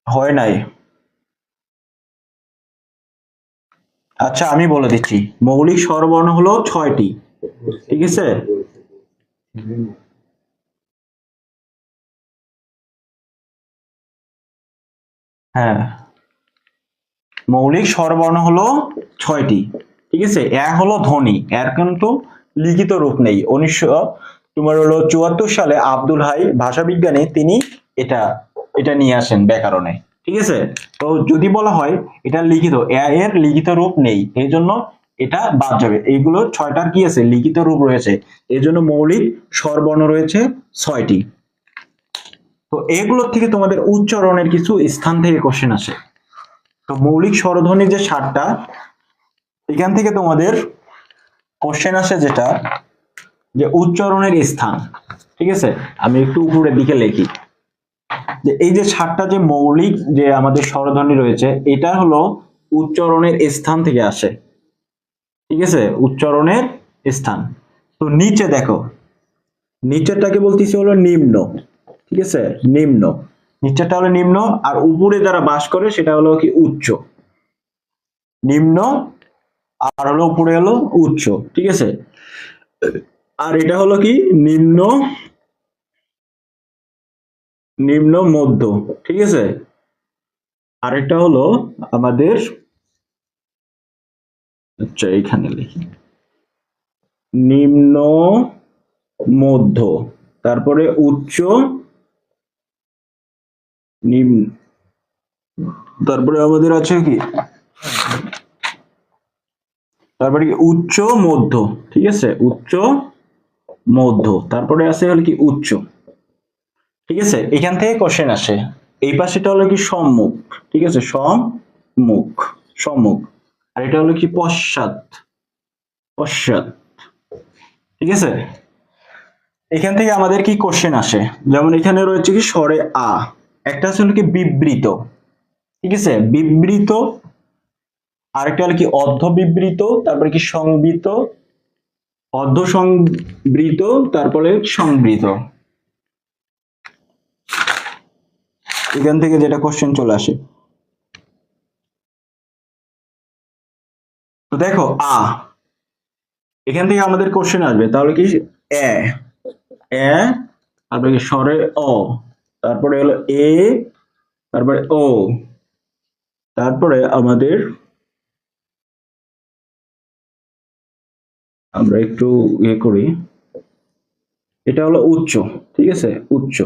হয় নাই। আচ্ছা আমি বলে দিচ্ছি, মৌলিক স্বরবর্ণ হলো 6টি, ঠিক আছে। হ্যাঁ, মৌলিক স্বরবর্ণ হলো 6টি, ঠিক আছে। এ হলো ধ্বনি, এর কিন্তু লিখিত রূপ নেই। 1974 সালে আব্দুল হাই ভাষাবিজ্ঞানী তিনি এটা এটা নিয়ে আসেন ব্যাকরণে, ঠিক আছে। তো যদি বলা হয় এটা লিখিত, এর লিখিত রূপ নেই, এই জন্য এটা বাদ যাবে। এইগুলো 6টার কি আছে লিখিত রূপ রয়েছে, এই জন্য মৌলিক স্বরবর্ণ রয়েছে 6টি। তো এগুলোর থেকে তোমাদের উচ্চারণের কিছু স্থান থেকে কোশ্চেন আসে। তো মৌলিক স্বরধ্বনি যে 7টা, এখান থেকে তোমাদের কোশ্চেন আসে যেটা যে উচ্চারণের স্থান, ঠিক আছে। আমি একটু উপরের দিকে লিখি যে এই যে 7টা যে মৌলিক যে আমাদের স্বরধ্বনি রয়েছে, এটা হলো উচ্চারণের স্থান থেকে আসে, ঠিক আছে, উচ্চারণের স্থান। তো নিচে দেখো, নিচেরটাকে বলতেছি হলো নিম্ন, ঠিক আছে, নিম্ন, নিচেরটা হলো নিম্ন, আর উপরে যারা বাস করে সেটা হলো কি উচ্চ। নিম্ন আর হলো উপরে হলো উচ্চ, ঠিক আছে। আর এটা হলো কি নিম্ন, নিম্ন মধ্য, ঠিক আছে। আরেকটা হলো আমাদের, আচ্ছা এখানে লিখি নিম্ন মধ্য, তারপরে উচ্চ, নিম্ন, তারপরে আমাদের আছে কি, তারপরে কি উচ্চ মধ্য, ঠিক আছে, উচ্চ মধ্য, তারপরে আছে হলো কি উচ্চ, ঠিক আছে। এখান থেকে কোশ্চেন আসে। এই পাশেটা হলো কি সম্মুখ, ঠিক আছে, সম্মুখ, সম্মুখ, আর এটা হলো কি পশ্চাৎ, পশ্চাৎ, ঠিক আছে। এখান থেকে আমাদের কি কোশ্চেন আসে, যেমন এখানে রয়েছে কি স্বরে আ, একটা আছে হলো কি বিবৃত, ঠিক আছে, বিবৃত, আরেকটা হলো কি অর্ধ বিবৃত, তারপরে কি সংবৃত, অর্ধ সংবৃত, তারপরে সংবৃত। এখান থেকে যেটা কোশ্চেন চলে আসে। তো দেখো এখান থেকে আমাদের কোশ্চেন আসবে, তাহলে কি এ এ তারপরে কি স্বরে অ, তারপরে হলো এ, তারপরে ও, তারপরে আমাদের আমরা একটু ইয়ে করি, এটা হলো উচ্চ, ঠিক আছে, উচ্চ।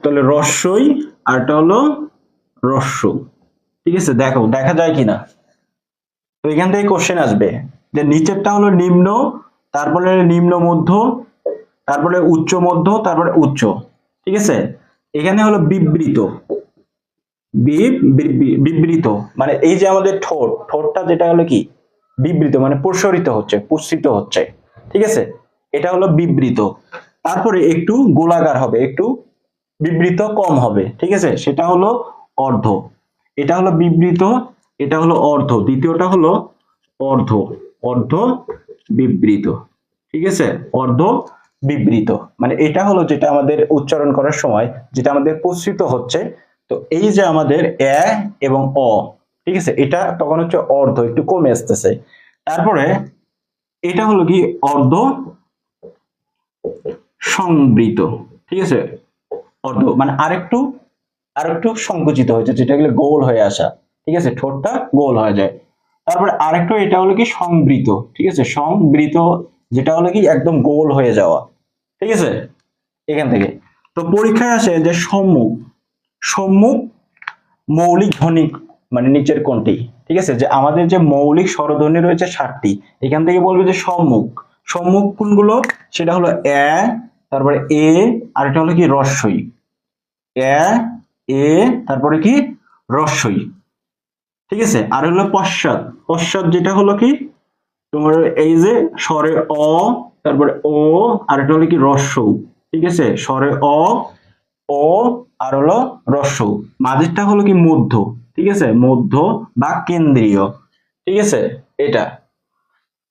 তাহলে রস্যই আর এটা হলো রস্য, ঠিক আছে। দেখো দেখা যায় কিনা। তো এখান থেকে কোশ্চেন আসবে যে নিচেরটা হলো নিম্ন, তারপরে নিম্ন মধ্য, তারপরে উচ্চ মধ্য, তারপরে উচ্চ, ঠিক আছে। এখানে হলো বিবৃত, বিবৃত মানে এই যে আমাদের ঠোঁটটা যেটা হলো কি বিবৃত মানে প্রসারিত হচ্ছে, প্রসারিত হচ্ছে, ঠিক আছে, এটা হলো বিবৃত। তারপরে একটু গোলাকার হবে, একটু বিবৃত কম হবে, ঠিক আছে, সেটা হলো অর্ধ। এটা হলো বিবৃত, এটা হলো অর্ধ, দ্বিতীয়টা হলো অর্ধ, অর্ধ বিবৃত, ঠিক আছে, অর্ধ বিবৃত। মানে এটা হলো যেটা আমাদের উচ্চারণ করার সময় যেটা আমাদের প্রস্ফুটিত হচ্ছে। তো এই যে আমাদের এ এবং অ, ঠিক আছে, এটা তখন হচ্ছে অর্ধ একটু কমে আসতেছে। তারপরে এটা হলো কি অর্ধ সংবৃত, ঠিক আছে, অর্ধ মানে আরেকটু সংকুচিত হয়েছে, যেটা গেলে গোল হয়ে আসা, ঠিক আছে, ঠোঁটটা গোল হয়ে যায়। তারপরে আরেকটু এটা হলো কি সংবৃত, ঠিক আছে, সংবৃত যেটা হলো কি একদম গোল হয়ে যাওয়া, ঠিক আছে, এখান থেকে। তো পরীক্ষায় আসে যে সম্মুখ, সম্মুখ মৌলিক ধ্বনি মানে নিচের কোনটি, ঠিক আছে, যে আমাদের যে মৌলিক স্বরধ্বনি রয়েছে 7টি, এখান থেকে বলবে যে সম্মুখ, সম্মুখ কোনগুলো, সেটা হলো এ, তারপরে এ, আর এটা হলো কি রস্বই, এ এ, তারপরে কি রস্বই, ঠিক আছে। আর হলো পশ্চাৎ, পশ্চাৎ যেটা হলো কি তোমার এই যে স্বরে অ, তারপরে ও, আর এটা হলো কি রস্য, ঠিক আছে, স্বরে অ, ও, আর হলো রস্য, মাঝেরটা হলো কি মধ্য, ঠিক আছে, মধ্য বা কেন্দ্রীয়, ঠিক আছে, এটা।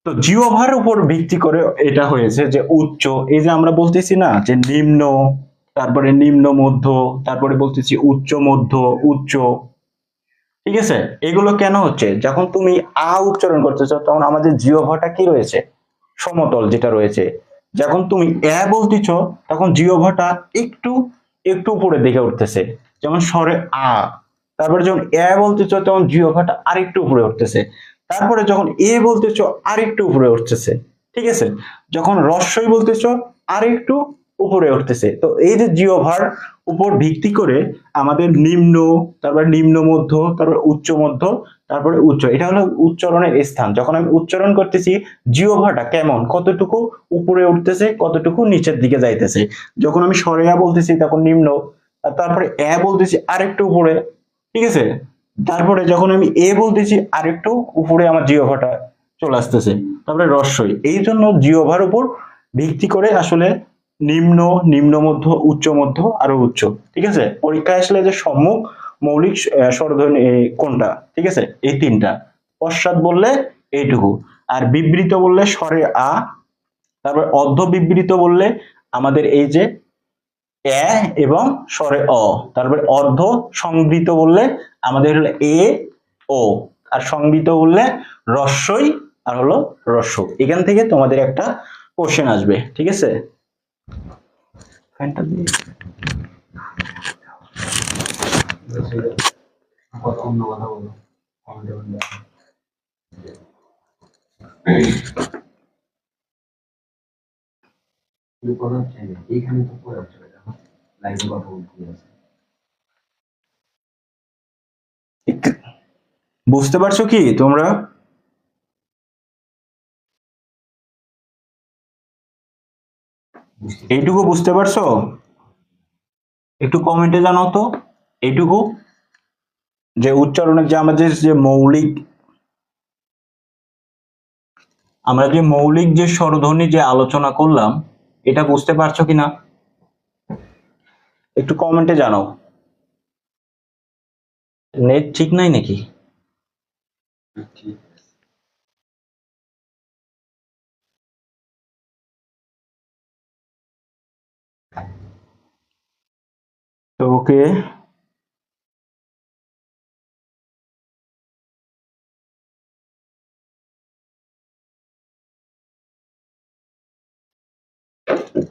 তো জিহ্বার উপর ভিত্তি করে এটা হয়েছে যে উচ্চ, এই যে আমরা বলতেছি না যে নিম্ন, তারপরে নিম্ন মধ্য, তারপরে বলতেছি উচ্চ মধ্য, উচ্চ, ঠিক আছে। এগুলো কেন হচ্ছে, যখন তুমি উচ্চারণ করতেছো তখন আমাদের জিহ্বাটা কি রয়েছে, সমতল যেটা রয়েছে। যখন তুমি বলতেছো তখন জিহ্বাটা একটু একটু উপরের দিকে উঠতেছে, যেমন স্বরে তারপরে যখন বলতেছো তখন জিহ্বাটা আরেকটু উপরে উঠতেছে, তারপরে যখন বলতেছো আরেকটু উপরে উঠতেছে, ঠিক আছে। যখন রস্বই বলতেছো আরেকটু উপরে উঠতেছে। তো এই যে জিহ্বার উপর ভিত্তি করে আমাদের নিম্ন, তারপরে নিম্ন মধ্য, তারপরে উচ্চ মধ্য, তারপরে উচ্চ, এটা হলো উচ্চারণের স্থান। যখন আমি উচ্চারণ করতেছি জিহ্বাটা কেমন, কতটুকু উপরে উঠতেছে, কতটুকু নিচের দিকে যাইতেছে। যখন আমি স্বরে বলতেছি তখন নিম্ন, আর তারপরে বলতেছি আরেকটু উপরে, ঠিক আছে। তারপরে যখন আমি বলতেছি আরেকটু উপরে আমার জিহ্বাটা চলে আসতেছে, তারপরে রস্বই। এই জন্য জিহ্বার উপর ভিত্তি করে আসলে নিম্ন, নিম্ন মধ্য, উচ্চ মধ্য, আরো উচ্চ, ঠিক আছে। পরীক্ষায় আসলে যে সম্মুখ মৌলিক স্বরধ্বনি কোনটা, ঠিক আছে, এই তিনটা। পশ্চাৎ বললে এইটুকু, আর বিবৃত বললে স্বরে তারপর অর্ধ বিবৃত বললে আমাদের এই যে এবং স্বরে তারপরে অর্ধ সংবৃত বললে আমাদের হলো ও, আর সংবৃত বললে রস্বই আর হলো রস্য। এখান থেকে তোমাদের একটা কোশ্চেন আসবে, ঠিক আছে। ফ্যানটা দিয়ে অন্য কথা বলো। এইখানে তো পড়ে আছে, লাইভে কথা বলতে আছে। বুঝতে পারছো কি তোমরা? এইটুকু বুঝতে পারছো? একটু কমেন্টে জানাও তো এইটুকু, যে উচ্চারণের যে আমাদের যে মৌলিক, আমরা যে মৌলিক যে স্বরধ্বনি যে আলোচনা করলাম, এটা বুঝতে পারছো কিনা একটু কমেন্টে জানাও। নেট ঠিক নাই নাকি? তো ওকে,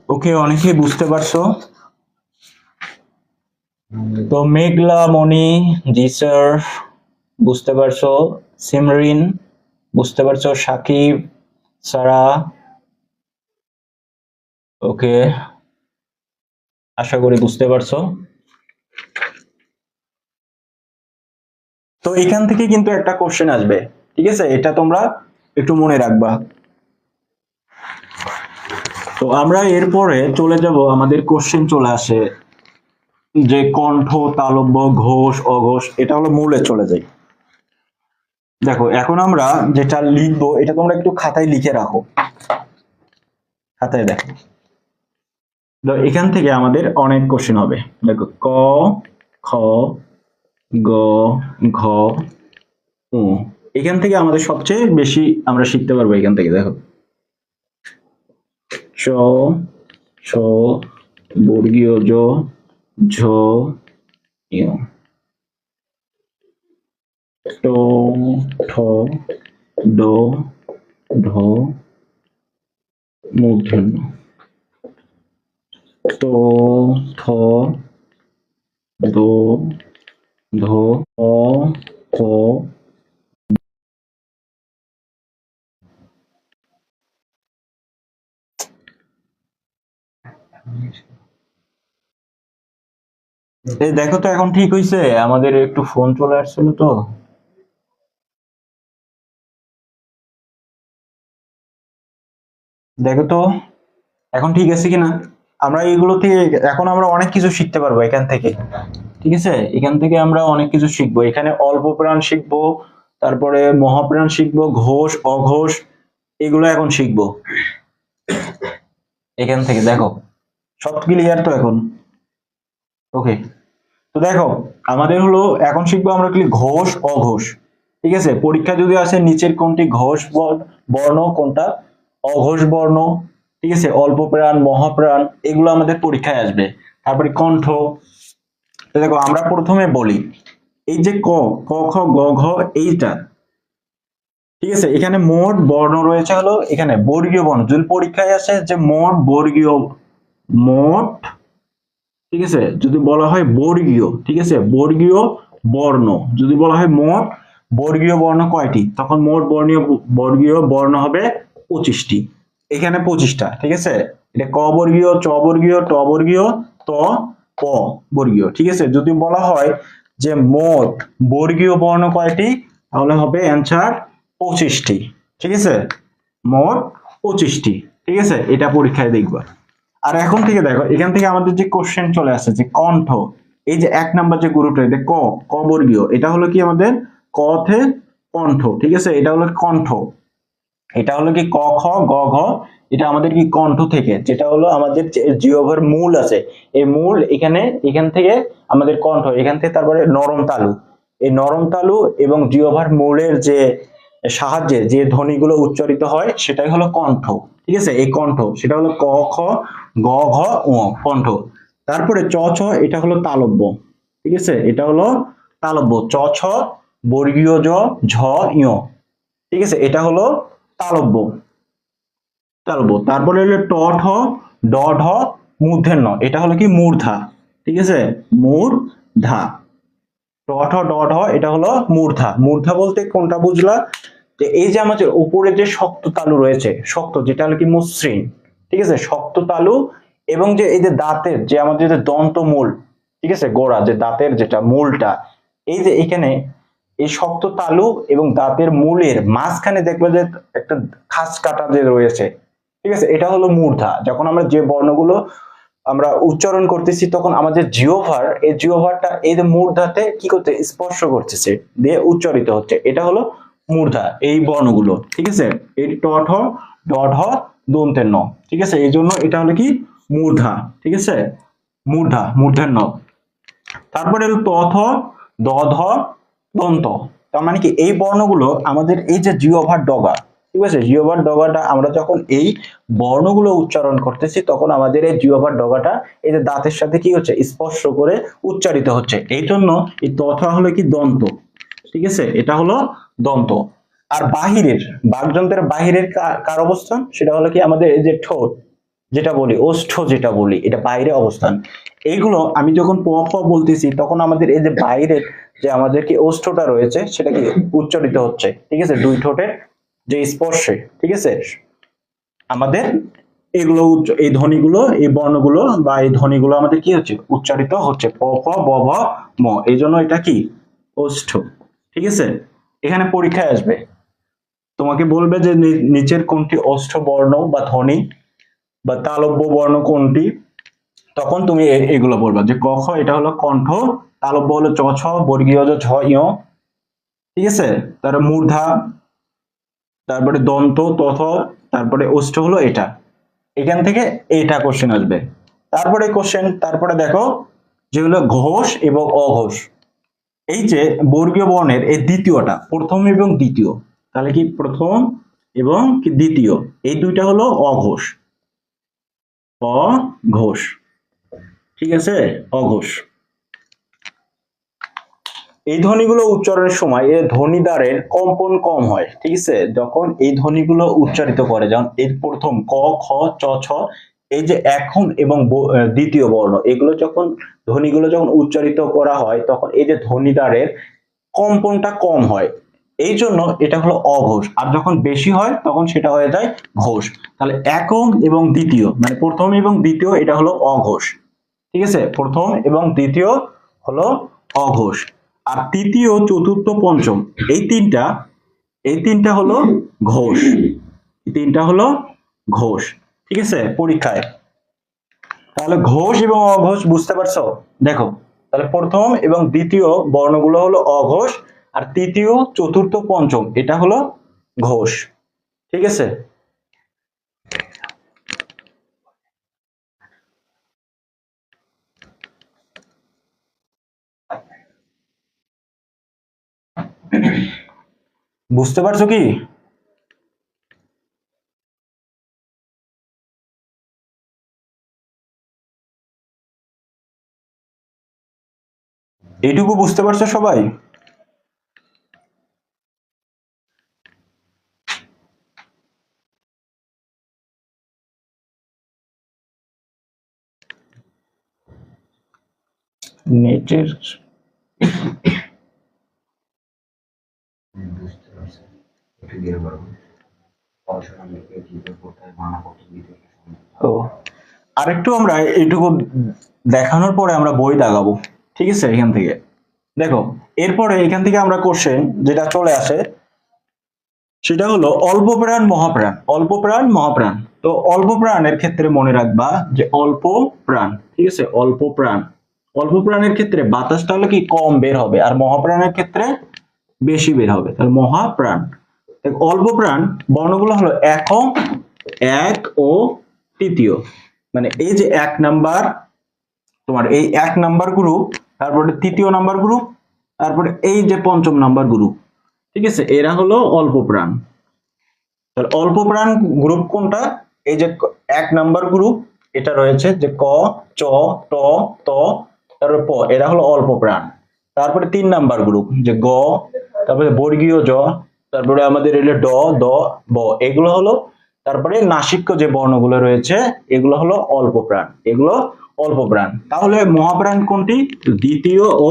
ওকে, অনেকেই বুঝতে পারছো। তো মেঘলা মনি, জি স্যার, বুঝতে পারছো। সিমরিন, বুঝতে পারছো। সাকিব, সারা, ওকে, আশা করি বুঝতে পারছো। তো এখান থেকে কিন্তু একটা কোশ্চেন আসবে, ঠিক আছে, এটা তোমরা একটু মনে রাখবা। তো আমরা এরপরে চলে যাব, আমাদের কোশ্চেন চলে আসে যে কণ্ঠ, তালব্য, ঘোষ, অঘোষ, এটা হলো মূলে চলে যাই। দেখো এখন আমরা যেটা লিখবো এটা তোমরা একটু খাতায় লিখে রাখো, খাতায় দেখো। এখান থেকে আমাদের অনেক কোশ্চেন হবে। দেখো ক, খ, গ, ঘ, উ, এখান থেকে আমাদের সবচেয়ে বেশি আমরা শিখতে পারবো। এখান থেকে দেখো চ, ছ, বর্গীয় জ, ঝ, ঞ, ট, ঠ, ড, ঢ, মূর্ধন্য, ত, থ, দ, ধ, অ, ক। এই দেখো তো এখন ঠিক হইছে? আমাদের একটু ফোন চলে আসছিল তো। দেখো তো এখন ঠিক আছে কিনা। আমরা এইগুলো থেকে এখন আমরা অনেক কিছু শিখতে পারবো এখান থেকে, ঠিক আছে। এখান থেকে আমরা অনেক কিছু শিখবো। এখানে অল্প প্রাণ শিখবো, তারপরে মহাপ্রাণ শিখবো, ঘোষ, অঘোষ, এগুলো এখন শিখবো এখান থেকে। দেখো সব ক্লিয়ার তো এখন? ওকে, তো দেখো আমাদের হলো এখন শিখবো আমরা কি ঘোষ, অঘোষ, ঠিক আছে। পরীক্ষা যদি আসে নিচের কোনটি ঘোষ বর্ণ, কোনটা অঘোষ বর্ণ, ঠিক আছে। অল্প প্রাণ, মহাপ্রাণ, এগুলো আমাদের পরীক্ষায় আসবে। তারপরে কণ্ঠ। তো দেখো আমরা প্রথমে বলি এই যে ক, ক, খ, গ, ঘ, এইটা, ঠিক আছে। এখানে মোট বর্ণ রয়েছে হলো এখানে বর্গীয় বর্ণ। যদি পরীক্ষায় আসে যে মোট বর্গীয়, মোট, ঠিক আছে, যদি বলা হয় বর্গীয়, ঠিক আছে, বর্গীয় বর্ণ, যদি বলা হয় মোট বর্গীয় বর্ণ কয়টি, তখন মোট বর্গীয় বর্ণ হবে 25টি। এখানে 25টা, ঠিক আছে। এটা ক বর্গীয়, চ বর্গীয়, ট বর্গীয়, ত, প বর্গীয়, ঠিক আছে। যদি বলা হয় যে মোট বর্গীয় বর্ণ কয়টি, তাহলে হবে অ্যান্সার 25টি, ঠিক আছে। মোট 25টি, ঠিক আছে। এটা পরীক্ষায় দেখবা। আর এখন থেকে দেখো এখান থেকে আমাদের যে কোশ্চেন চলে আসছে যে কণ্ঠ, এই যে 1 নাম্বার যে গ্রুপটা, এটা ক, ক বর্গীয়, এটা হলো কি আমাদের ক থে কণ্ঠ, ঠিক আছে। এটা হলো কণ্ঠ, এটা হলো কি ক, খ, গ, ঘ, এটা আমাদের কি কণ্ঠ থেকে, যেটা হলো আমাদের জিহ্বার মূল আছে, এই মূল এখানে, এখান থেকে আমাদের কণ্ঠ, এখান থেকে তারপরে নরম তালু, এই নরম তালু এবং জিহ্বার মূলের যে সাহায্যে যে ধ্বনিগুলো উচ্চারিত হয় সেটাই হলো কণ্ঠ, ঠিক আছে। এই কণ্ঠ সেটা হলো ক, খ, গ, ঘ, ঙ, কণ্ঠ। তারপরে চ, ছ, এটা হলো তালব্য, ঠিক আছে। এটা হলো তালব্য, চ, ছ, বর্গীয় জ, ঝ, ঞ, ঠিক আছে। এটা হলো তালব্য, তালব্য। তারপরে হলো ট, ঠ, ড, ঢ, মূর্ধন্য, এটা হলো কি মূর্ধা, ঠিক আছে, মূর্ধা। ট, ঠ, ড, ঢ, এটা হলো মূর্ধা। মূর্ধা বলতে কোনটা বুঝলা? যে এই যে আমাদের উপরে যে শক্ত তালু রয়েছে, শক্ত, যেটা হলো কি মসৃণ, ঠিক আছে, শক্ত তালু, এবং যে এই যে দাঁতের যে আমাদের যে দন্ত মূল, ঠিক আছে, গোড়া যে দাঁতের যেটা মূলটা, এই যে এখানে এই শক্ত তালু এবং দাঁতের মূলের মাঝখানে দেখবে যে একটা খাঁজ কাটা যে রয়েছে, ঠিক আছে, এটা হলো মূর্ধা। যখন আমরা যে বর্ণগুলো আমরা উচ্চারণ করতেছি তখন আমাদের জিহ্বার, এই জিহ্বারটা এই যে মূর্ধাতে কি করতে স্পর্শ করতেছে, দিয়ে উচ্চারিত হচ্ছে, এটা হলো মূর্ধা, এই বর্ণগুলো, ঠিক আছে। এই ট, ঠ, ড, ঢ, দন্তের ন, ঠিক আছে, এই জন্য এটা হলো কি মূর্ধা, ঠিক আছে, মূর্ধা, মূর্ধের ন। তারপরে হলো ত, থ, দ, ধ, দন্ত। তার মানে কি এই বর্ণগুলো আমাদের এই যে জিহ্বার ডগা, ঠিক আছে, জিহ্বার ডগাটা আমরা যখন এই বর্ণগুলো উচ্চারণ করতেছি তখন আমাদের এই জিহ্বার ডগাটা এই যে দাঁতের সাথে কি হচ্ছে স্পর্শ করে উচ্চারিত হচ্ছে, এই জন্য এই তথা হলো কি দন্ত, ঠিক আছে, এটা হলো দন্ত। আর বাহিরের বাকযন্ত্রের বাহিরের কার অবস্থান, সেটা হলো কি আমাদের এই যে ঠোঁট, যেটা বলি, ওষ্ঠ যেটা বলি, এটা বাইরে অবস্থান। এইগুলো আমি যখন প প বলতেছি তখন আমাদের এই যে বাইরের যে আমাদের কি ওষ্ঠটা রয়েছে সেটা কি উচ্চারিত হচ্ছে, ঠিক আছে, দুই ঠোঁটের যে স্পর্শে, ঠিক আছে, আমাদের এগুলো এই ধ্বনিগুলো, এই বর্ণগুলো বা এই ধ্বনিগুলো আমাদের কি হচ্ছে, উচ্চারিত হচ্ছে, প প ব ভ ম, এই জন্য এটা কি ওষ্ঠ। ঠিক আছে, এখানে পরীক্ষায় আসবে, তোমাকে বলবে যে নিচের কোনটি ওষ্ঠ বর্ণ বা ধ্বনি বা তালব্য বর্ণ কোনটি, তখন তুমি এগুলো বলবা যে ক খ এটা হলো কণ্ঠ, তালব্য হলো চ ছ, বর্গীয় জ ঝ ঞ, ঠিক আছে, তারপরে মূর্ধা, তারপরে দন্ত ত থ, তারপরে ওষ্ঠ হলো এটা। এখান থেকে এটা কোশ্চেন আসবে। তারপরে কোশ্চেন, তারপরে দেখো যেগুলো ঘোষ এবং অঘোষ, এই যে বর্গীয় বর্ণের এই দ্বিতীয়টা, প্রথম এবং দ্বিতীয়, তাহলে কি প্রথম এবং কি দ্বিতীয়, এই দুইটা হলো অঘোষ, অঘোষ, ঠিক আছে, অঘোষ। এই ধ্বনিগুলো উচ্চারণের সময় এই ধ্বনিদ্বারের কম্পন কম হয়, ঠিক আছে, যখন এই ধ্বনিগুলো উচ্চারিত করে, যেমন এই প্রথম ক খ চ ছ, এই যে এখন এবং দ্বিতীয় বর্ণ, এগুলো যখন ধ্বনিগুলো যখন উচ্চারিত করা হয় তখন এই যে ধ্বনিদ্বারের কম্পনটা কম হয়, এই জন্য এটা হলো অঘোষ। আর যখন বেশি হয় তখন সেটা হয়ে যায় ঘোষ। তাহলে একক এবং দ্বিতীয় মানে প্রথম এবং দ্বিতীয় এটা হলো অঘোষ, ঠিক আছে, প্রথম এবং দ্বিতীয় হলো অঘোষ। আর তৃতীয় চতুর্থ পঞ্চম এই তিনটা হলো ঘোষ, এই তিনটা হলো ঘোষ, ঠিক আছে, পরীক্ষায়। তাহলে ঘোষ এবং অঘোষ বুঝতে পারছো? দেখো, তাহলে প্রথম এবং দ্বিতীয় বর্ণগুলো হলো অঘোষ, আর তৃতীয় চতুর্থ পঞ্চম এটা হলো ঘোষ, ঠিক আছে। বুঝতে পারছো কি? এইটুকু বুঝতে পারছো সবাই? নেটের ও, আরেকটু আমরা এইটুকু দেখানোর পরে আমরা বই দাগাবো, ঠিক আছে। এখান থেকে দেখো, এরপরে এখান থেকে আমরা কোশ্চেন যেটা চলে আসে সেটা হলো অল্প প্রাণ মহাপ্রাণ, অল্প প্রাণ মহাপ্রাণ। তো অল্প প্রাণের ক্ষেত্রে মনে রাখবা যে অল্প প্রাণ, ঠিক আছে, অল্প প্রাণ, অল্প প্রাণের ক্ষেত্রে বাতাসটা হলো কি কম বের হবে, আর মহাপ্রাণের ক্ষেত্রে বেশি বের হবে, তাহলে মহাপ্রাণ। অল্প প্রাণ বর্ণগুলো হলো একক, এক ও তৃতীয়, মানে এই যে এক নাম্বার, তোমার এই এক নাম্বার গ্রুপ, তারপরে তৃতীয় নাম্বার গ্রুপ, তারপরে এই যে পঞ্চম নাম্বার গ্রুপ, ঠিক আছে, এরা হলো অল্প প্রাণ। তাহলে অল্প প্রাণ গ্রুপ কোনটা? এই যে এক নাম্বার গ্রুপ এটা রয়েছে যে ক, চ, ট, ত, তারপরে প, এরা হলো অল্প প্রাণ। তারপরে তিন নাম্বার গ্রুপ যে গ, তারপরে বর্গীয় জ, তারপরে আমাদের এলো ড, দ, ব, এগুলো হলো, তারপরে নাসিক্য যে বর্ণগুলো রয়েছে এগুলো হলো অল্প প্রাণ, এগুলো অল্প প্রাণ। তাহলে মহাপ্রাণ কোনটি? দ্বিতীয় ও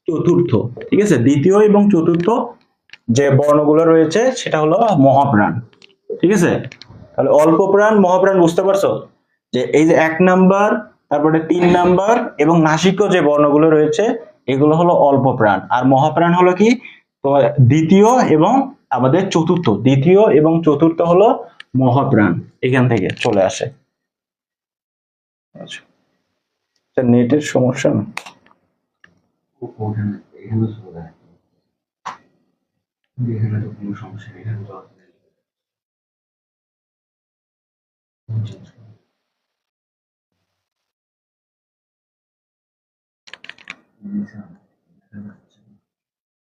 চতুর্থ, ঠিক আছে, দ্বিতীয় এবং চতুর্থ যে বর্ণগুলো রয়েছে সেটা হলো মহাপ্রাণ, ঠিক আছে। তাহলে অল্প প্রাণ মহাপ্রাণ বুঝতে পারছো, যে এই যে এক নাম্বার, তারপরে তিন নাম্বার এবং নাসিক্য যে বর্ণগুলো রয়েছে এগুলো হলো অল্প প্রাণ, আর মহাপ্রাণ হলো কি তোমার দ্বিতীয় এবং আমাদের চতুর্থ, দ্বিতীয় এবং চতুর্থ হলো মহাপ্রাণ, এখান থেকে চলে আসে। আচ্ছা, নেটের সমস্যা না? এখানে তো কোনো সমস্যা নেই, এখানে তো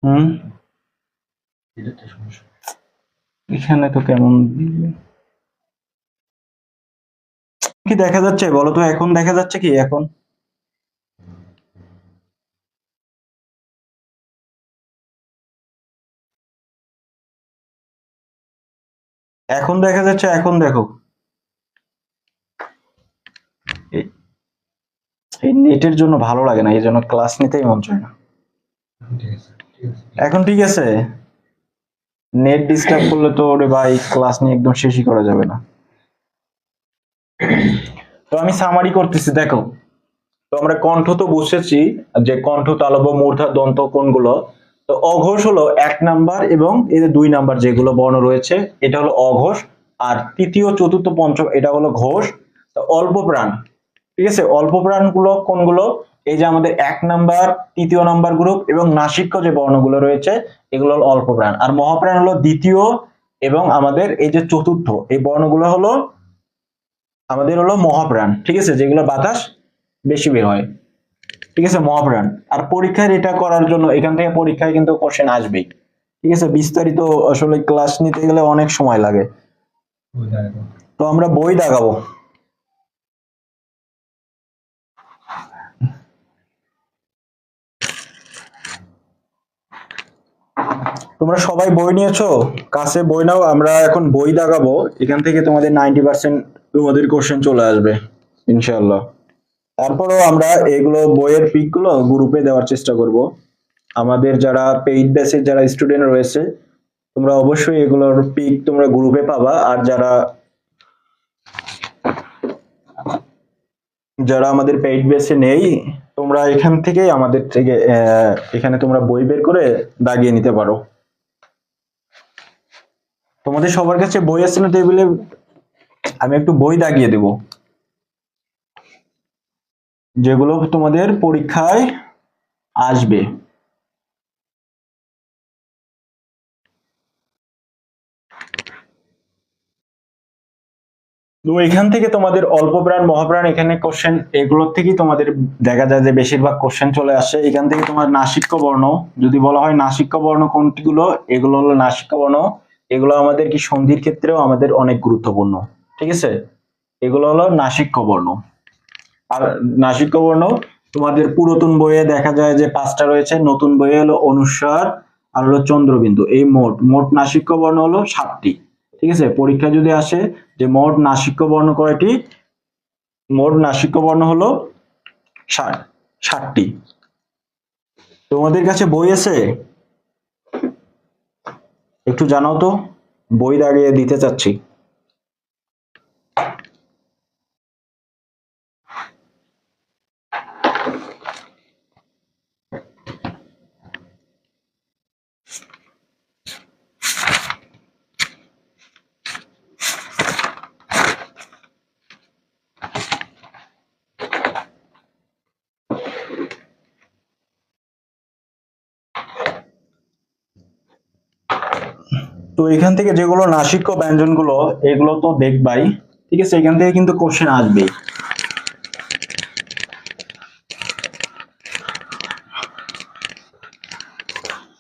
হুম, এখানে তো কেমন কি দেখা যাচ্ছে বলো তো, এখন দেখা যাচ্ছে কি? এখন এখন দেখা যাচ্ছে, এখন দেখো। এই নেটের জন্য ভালো লাগে না, এই জন্য ক্লাস নিতেই মন চায় না। এখন ঠিক আছে? নেট ডিস্টার্ব করলে তো ওরে ভাই ক্লাস নিয়ে একদম শেষই করা যাবে না। তো আমি সামারি করতেছি, দেখো। তো আমরা কণ্ঠ তো বুঝেছি যে কণ্ঠ, তালব্য, মূর্ধা, দন্ত কোনগুলো। তো অঘোষ হলো 1 নাম্বার এবং এই যে 2 নাম্বার যেগুলো বর্ণ রয়েছে এটা হলো অঘোষ, আর তৃতীয়, চতুর্থ, পঞ্চম এটা হলো ঘোষ। তো অল্প প্রাণ, ঠিক আছে, অল্প প্রাণ গুলো কোনগুলো? এই যে আমাদের 1 নাম্বার, তৃতীয় নাম্বার গ্রুপ এবং নাসিক্য যে বর্ণগুলো রয়েছে এগুলো হলো অল্প প্রাণ। আর মহাপ্রাণ হলো দ্বিতীয় এবং আমাদের এই যে চতুর্থ, এই বর্ণগুলো হলো আমাদের হলো মহাপ্রাণ, ঠিক আছে, যেগুলো বাতাস বেশি বের হয়, ঠিক আছে, মহাপ্রাণ। আর পরীক্ষায় এটা করার জন্য এখান থেকে পরীক্ষায় কিন্তু কোশ্চেন আসবেই, ঠিক আছে। বিস্তারিত আসলে ক্লাস নিতে গেলে অনেক সময় লাগে, তো আমরা বই দাগাবো। তোমরা সবাই বই নিয়েছো? কাছে বই নাও, আমরা এখন বই দাগাবো। এখান থেকে তোমাদের 90% তোমাদের কোশ্চেন চলে আসবে ইনশাআল্লাহ। তারপরেও আমরা এগুলো বইয়ের পিক গুলো গ্রুপে দেওয়ার চেষ্টা করব। আমাদের যারা পেইড ব্যাচের যারা স্টুডেন্ট রয়েছে তোমরা অবশ্যই এগুলোর পিক তোমরা গ্রুপে পাবা। আর যারা যারা আমাদের পেইড ব্যাচে নেই তোমরা এখান থেকেই আমাদের থেকে এখানে তোমরা বই বের করে দাগিয়ে নিতে পারো। তোমাদের সবার কাছে বই আছে না টেবিলে? আমি একটু বই দাগিয়ে দেব যেগুলো তোমাদের পরীক্ষায় আসবে। তো এখান থেকে তোমাদের অল্প প্রাণ, মহাপ্রাণ এখানে কোশ্চেন এগুলোর থেকেই তোমাদের দেখা যায় যে বেশিরভাগ কোশ্চেন চলে আসে। এখান থেকে তোমার নাসিক্য বর্ণ, যদি বলা হয় নাসিক্য বর্ণ কোনটিগুলো, এগুলো হলো নাসিক্য বর্ণ। এগুলো আমাদের কি সন্ধির ক্ষেত্রেও আমাদের অনেক গুরুত্বপূর্ণ, ঠিক আছে। এগুলো হলো নাসিক্য বর্ণ। আর নাসিক্য বর্ণ তোমাদের পুরাতন বইয়ে দেখা যায় যে 5টা রয়েছে, নতুন বইয়ে হলো অনুস্বার আর হলো চন্দ্রবিন্দু। এই মোট মোট নাসিক্য বর্ণ হলো 7টি, ঠিক আছে। পরীক্ষা যদি আসে যে মোট নাসিক্য বর্ণ কয়টি, মোট নাসিক্য বর্ণ হলো 7টি। তোমাদের কাছে বই আছে? একটু জানাও তো, বই দাগিয়ে দিতে চাচ্ছি। তো এখান থেকে যেগুলো নাসিক্য ব্যঞ্জনগুলো এগুলো তো দেখবাই, ঠিক আছে। এখান থেকে কিন্তু কোশ্চেন আসবেই।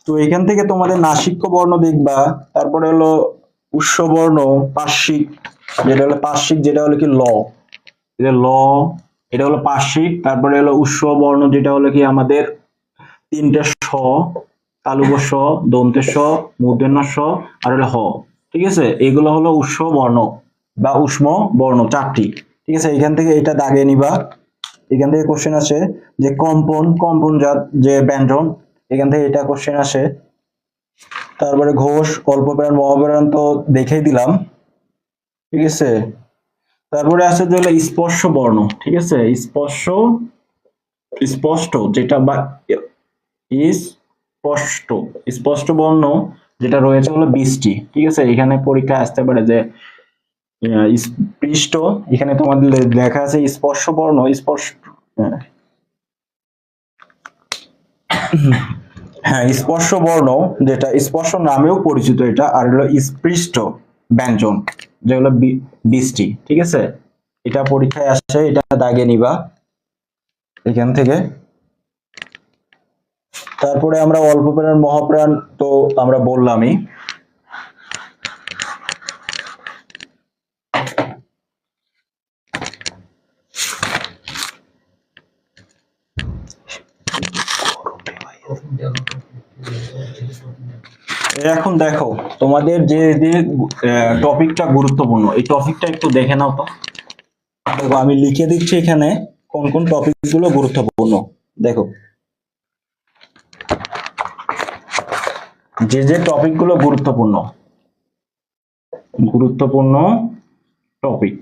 তো এখান থেকে তোমাদের নাসিক্য বর্ণ দেখবা, তারপরে হলো উৎসবর্ণ, পার্শ্বিক, যেটা হলো পার্শ্বিক, যেটা হলো কি ল, এটা ল, এটা হলো পার্শ্বিক। তারপরে হলো উৎসবর্ণ, যেটা হলো কি আমাদের 3টে স, তালব্য স, দন্তের স, মূর্ধন্য স আর হলো হ, ঠিক আছে। এগুলো হলো উৎস বর্ণ বা উষ্ম বর্ণ 4টি, ঠিক আছে। এখান থেকে এটা দাগিয়ে নিবা। এখান থেকে কোশ্চেন আসে যে কম্পন, কম্পন জাত যে ব্যঞ্জন, এখান থেকে এটা কোশ্চেন আসে। তারপরে ঘোষ, অল্প প্রাণ, মহাপ্রাণ তো দেখেই দিলাম, ঠিক আছে। তারপরে আছে যে হলো স্পর্শ বর্ণ, ঠিক আছে। স্পর্শ, স্পষ্ট যেটা বা স্পষ্ট, স্পষ্ট বর্ণ যেটা রয়েছে হলো 20টি, ঠিক আছে। এখানে পরীক্ষা আসতে পারে যে স্পৃষ্ট, এখানে তোমাদের লেখা আছে স্পর্শ বর্ণ, স্পষ্ট, হ্যাঁ স্পর্শ বর্ণ যেটা স্পর্শ নামেও পরিচিত এটা, আর হলো স্পৃষ্ট ব্যঞ্জন যেগুলো 20টি, ঠিক আছে। এটা পরীক্ষায় আসে, এটা দাগে নিবা এখান থেকে। তারপরে আমরা অল্প প্রাণ, মহাপ্রাণ তো আমরা বললামই। এখন দেখো তোমাদের যে যে টপিকটা গুরুত্বপূর্ণ এই টপিকটা একটু দেখে নাও তো। দেখো আমি লিখে দিচ্ছি এখানে, কোন কোন টপিক গুলো গুরুত্বপূর্ণ দেখো, যে যে টপিক গুলো গুরুত্বপূর্ণ গুরুত্বপূর্ণ টপিক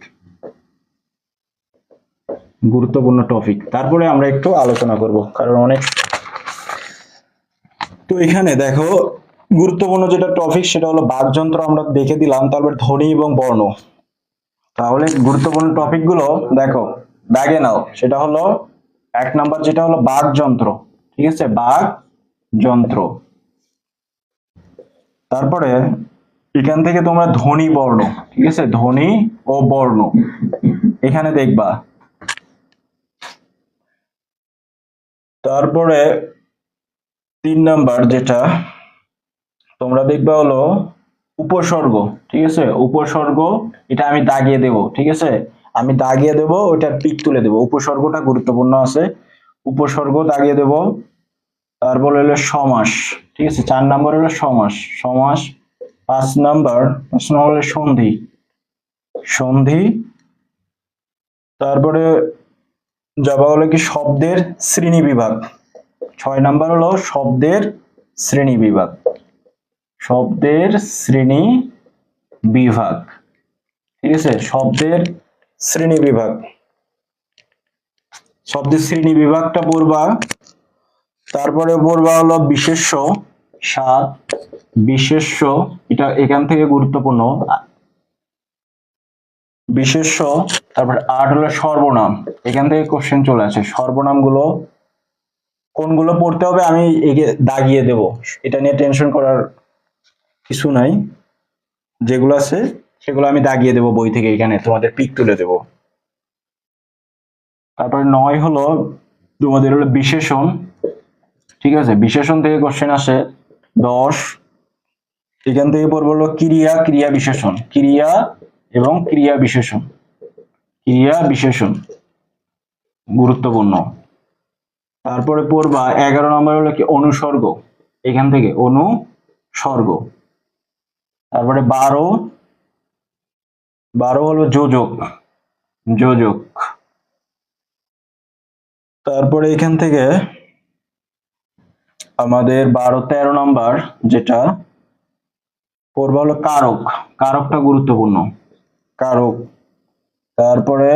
গুরুত্বপূর্ণ টপিক তারপরে আমরা একটু আলোচনা করব, কারণ অনেক। তো এখানে দেখো গুরুত্বপূর্ণ যেটা টপিক সেটা হলো বাকযন্ত্র, আমরা দেখে দিলাম। তারপর ধ্বনি এবং বর্ণ। তাহলে গুরুত্বপূর্ণ টপিক গুলো দেখো, দাগে নাও। সেটা হলো 1 নাম্বার, যেটা হলো বাকযন্ত্র। ঠিক আছে, বাকযন্ত্র। তারপরে এখান থেকে তোমরা ধ্বনি বর্ণ, ঠিক আছে, ধ্বনি ও বর্ণ এখানে দেখবা। তারপরে 3 নাম্বার যেটা তোমরা দেখবা হলো উপসর্গ। ঠিক আছে, উপসর্গ, এটা আমি দাগিয়ে দেব। ঠিক আছে, আমি দাগিয়ে দেব, ওটার পিক তুলে দেব। উপসর্গটা গুরুত্বপূর্ণ আছে, উপসর্গ দাগিয়ে দেব। তারপর হলো সমাস। ঠিক আছে, 4 নাম্বার হলো সমাস। সমাস 5 নাম্বার হলো সন্ধি, সন্ধি। তারপরে যাবা হলো কি শব্দের শ্রেণী বিভাগ। 6 নাম্বার হলো শব্দের শ্রেণী বিভাগ, শব্দের শ্রেণী বিভাগ। ঠিক আছে, শব্দের শ্রেণী বিভাগ, শব্দের শ্রেণী বিভাগটা পড়বা। তারপরে পড়বা হলো বিশেষ্য 7, বিশেষ্য, এটা এখান থেকে গুরুত্বপূর্ণ বিশেষ্য। তারপর 8 হলো সর্বনাম, এখান থেকে কোশ্চেন চলে আসে। সর্বনাম গুলো কোনগুলো পড়তে হবে আমি দাগিয়ে দেব, এটা নিয়ে টেনশন করার কিছু নাই। যেগুলো আছে সেগুলো আমি দাগিয়ে দেব বই থেকে, এখানে তোমাদের পিক তুলে দেব। তারপরে 9 হলো তোমাদের হলো বিশেষণ। ঠিক আছে, বিশেষণ থেকে কোশ্চেন আসে। 10 এখান থেকে পড়বো হলো ক্রিয়া, ক্রিয়া বিশেষণ, ক্রিয়া এবং ক্রিয়া বিশেষণ, ক্রিয়া বিশেষণ গুরুত্বপূর্ণ। তারপরে পড়বা 11 নম্বর হলো কি অনুসর্গ, এখান থেকে অনুসর্গ। তারপরে 12 হলো যোজক, যোজক। তারপরে এখান থেকে আমাদের 12-13 নম্বর যেটা পড়বা হলো কারক, কারকটা গুরুত্বপূর্ণ, কারক। তারপরে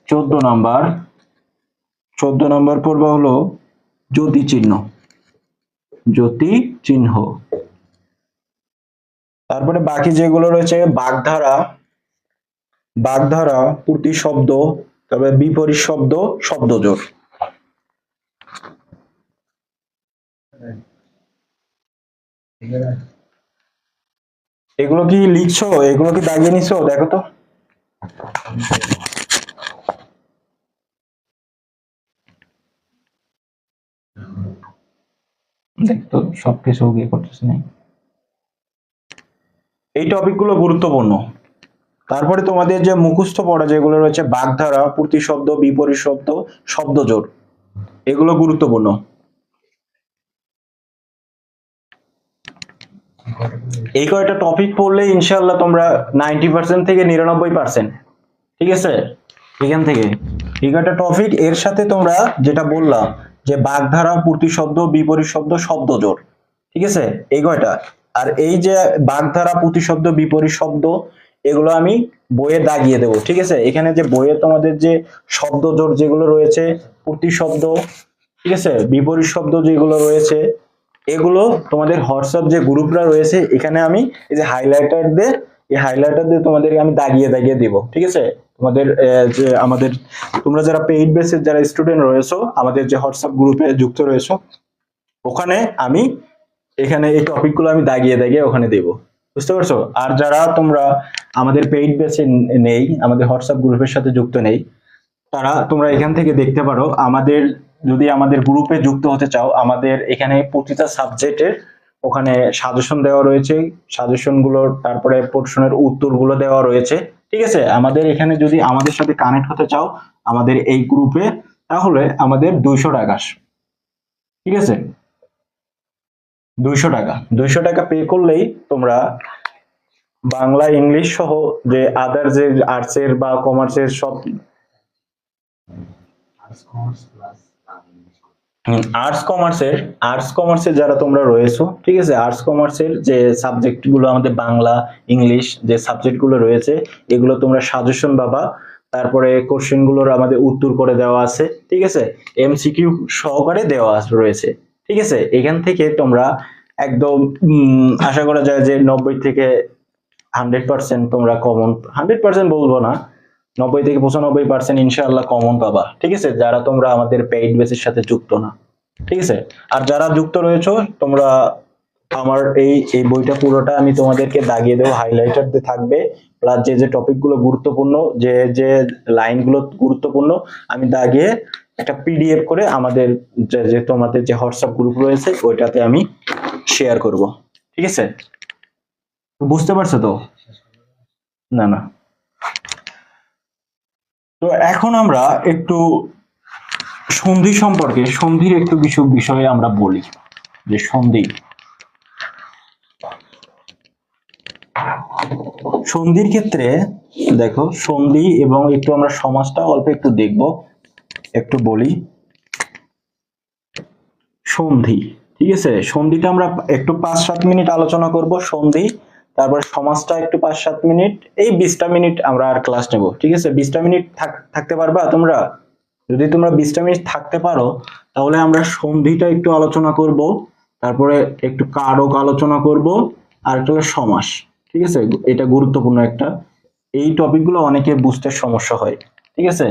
14 নম্বর, 14 নম্বর পড়বা হলো জ্যোতি চিহ্ন, জ্যোতি চিহ্ন। তারপরে বাকি যেগুলো রয়েছে বাগধারা, বাগধারা, প্রতিশব্দ, তারপরে বিপরীত শব্দ, শব্দজোড়। এগুলো কি লিখছো? এগুলো কি দাগিয়ে নিছো? দেখো তো। দেখতো সবকিছু গিয়ে করতেছে না। এই টপিকগুলো গুরুত্বপূর্ণ। তারপরে তোমাদের যে মুখস্থ পড়া যেগুলো রয়েছে বাগধারা, প্রতিশব্দ, বিপরীত শব্দ, শব্দজোড়, এগুলো গুরুত্বপূর্ণ। এই কয়টা টপিক পড়লে ইনশাআল্লাহ তোমরা 90% থেকে 99%। ঠিক আছে, এখান থেকে এই কয়টা টপিক, এর সাথে তোমরা যেটা বললাম যে বাগধারা, প্রতিশব্দ, বিপরীত শব্দ, শব্দজোড়, ঠিক আছে, এই কয়টা। আর এই যে বাগধারা, প্রতিশব্দ, বিপরীত শব্দ, এগুলো আমি বইয়ে দাগিয়ে দেবো। ঠিক আছে, এখানে যে বইয়ে তোমাদের যে শব্দজোড় যেগুলো রয়েছে, প্রতিশব্দ, ঠিক আছে, বিপরীত শব্দ যেগুলো রয়েছে, এগুলো তোমাদের হোয়াটসঅ্যাপ যে গ্রুপটা রয়েছে এখানে আমি এই যে হাইলাইটার দিয়ে, এই হাইলাইটার দিয়ে তোমাদেরকে আমি দাগিয়ে দাগিয়ে দিব। ঠিক আছে, তোমাদের যে আমাদের তোমরা যারা পেইড বেসের যারা স্টুডেন্ট রয়েছো, আমাদের যে হোয়াটসঅ্যাপ গ্রুপে যুক্ত রয়েছো, ওখানে আমি এখানে এই টপিকগুলো আমি দাগিয়ে দাগিয়ে ওখানে দেব। বুঝতে পারছো? আর যারা তোমরা আমাদের পেইড বেসে নেই, আমাদের হোয়াটসঅ্যাপ গ্রুপের সাথে যুক্ত নেই, তারা তোমরা এখান থেকে দেখতে পারো। আমাদের যদি আমাদের গ্রুপে যুক্ত হতে চাও, আমাদের এখানে প্রতিটা সাবজেক্টের ওখানে সাজেশন দেওয়া রয়েছে, সাজেশন গুলোর তারপরে প্রশ্নের উত্তরগুলো দেওয়া রয়েছে। ঠিক আছে, আমাদের এখানে যদি আমাদের সাথে কানেক্ট হতে চাও আমাদের এই গ্রুপে, তাহলে আমাদের 200 টাকা। ঠিক আছে, 200 টাকা, 200 টাকা পে করলেই তোমরা বাংলা, ইংলিশ সহ যে আদার যে আর্টসের বা কমার্সের সব আর্টস কমার্সের যারা তোমরা রয়েছো, ঠিক আছে, আর্টস কমার্সের যে সাবজেক্ট গুলো আমাদের বাংলা ইংলিশ যে সাবজেক্ট গুলো রয়েছে, এগুলো তোমরা সাজেশন পাবা। তারপরে কোশ্চেন গুলোর আমাদের উত্তর করে দেওয়া আছে, ঠিক আছে, এমসিকিউ সহকারে দেওয়া রয়েছে, ঠিক আছে। এখান থেকে তোমরা একদম আশা করা যায় যে 90 থেকে 100% তোমরা কমন, 100% বলবো না, 90 থেকে 95% ইনশাআল্লাহ কমন পাবা, ঠিক আছে, যারা তোমরা আমাদের পেইড বেসের সাথে যুক্ত না, ঠিক আছে। আর যারা যুক্ত রয়েছো তোমরা, আমার এই বইটা পুরোটা আমি তোমাদেরকে দাগিয়ে দেবো, হাইলাইটার দিয়ে থাকবে, প্লাস যে যে টপিক গুলো গুরুত্বপূর্ণ, যে যে লাইন গুলো গুরুত্বপূর্ণ, আমি দাগিয়ে একটা পিডিএফ করে আমাদের যে তোমাদের যে হোয়াটসঅ্যাপ গ্রুপ রয়েছে ওইটাতে আমি শেয়ার করব, ঠিক আছে। বুঝতে পারছো তো? না না, তো এখন আমরা একটু সন্ধি সম্পর্কে, সন্ধির একটু বিষয়ে আমরা বলি যে সন্ধি, সন্ধির ক্ষেত্রে দেখো সন্ধি এবং একটু আমরা সমাজটা অল্প একটু দেখব, একটু বলি সন্ধি, ঠিক আছে। সন্ধিটা আমরা একটু 5-7 মিনিট আলোচনা করব সন্ধি, তারপর সমাজটা একটু 5-7 মিনিট, এই 20টা মিনিট আমরা আর ক্লাস নেব, ঠিক আছে। 20টা মিনিট থাকতে পারবা তোমরা? যদি তোমরা 20টা মিনিট থাকতে পারো তাহলে আমরা সন্ধিটা একটু আলোচনা করব, তারপরে একটু কারক আলোচনা করব, আর একটা হলো সমাস, ঠিক আছে। এটা গুরুত্বপূর্ণ একটা, এই টপিকগুলো অনেকে বুঝতে সমস্যা হয়, ঠিক আছে।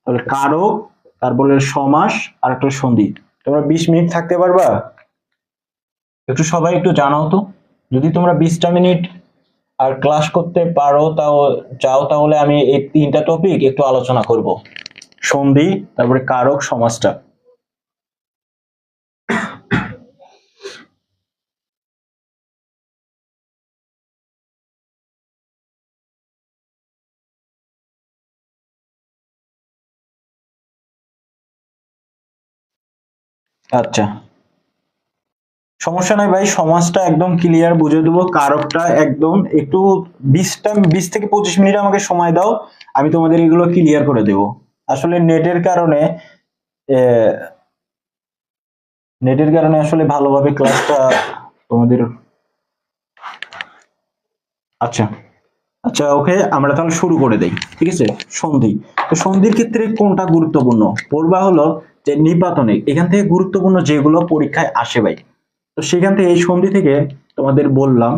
তাহলে কারক, তারপরে সমাস, আর একটা সন্ধি। তোমরা 20 মিনিট থাকতে পারবা? একটু সবাই একটু জানাও তো, যদি তোমরা 20টা মিনিট আর ক্লাস করতে পারো তাও চাও, তাহলে আমি এই 3টা টপিক একটু আলোচনা করব, সন্ধি, তারপরে কারক, সমাসটা। আচ্ছা, সমস্যা নাই ভাই, সমাজটা একদম ক্লিয়ার বুঝে দেবো, কারকটা একদম একটু 20 থেকে 25 মিনিট আমাকে সময় দাও, আমি তোমাদের এগুলো ক্লিয়ার করে দেব। আসলে নেটের কারণে আসলে ভালোভাবে ক্লাসটা তোমাদের, আচ্ছা আচ্ছা ওকে, আমরা তাহলে শুরু করে দেই, ঠিক আছে। সন্ধি, তো সন্ধির ক্ষেত্রে কোনটা গুরুত্বপূর্ণ পড়বা হলো যে নিপাতনে, এখান থেকে গুরুত্বপূর্ণ যেগুলো পরীক্ষায় আসে ভাই, তো সেখান থেকে এই সন্ধি থেকে তোমাদের বললাম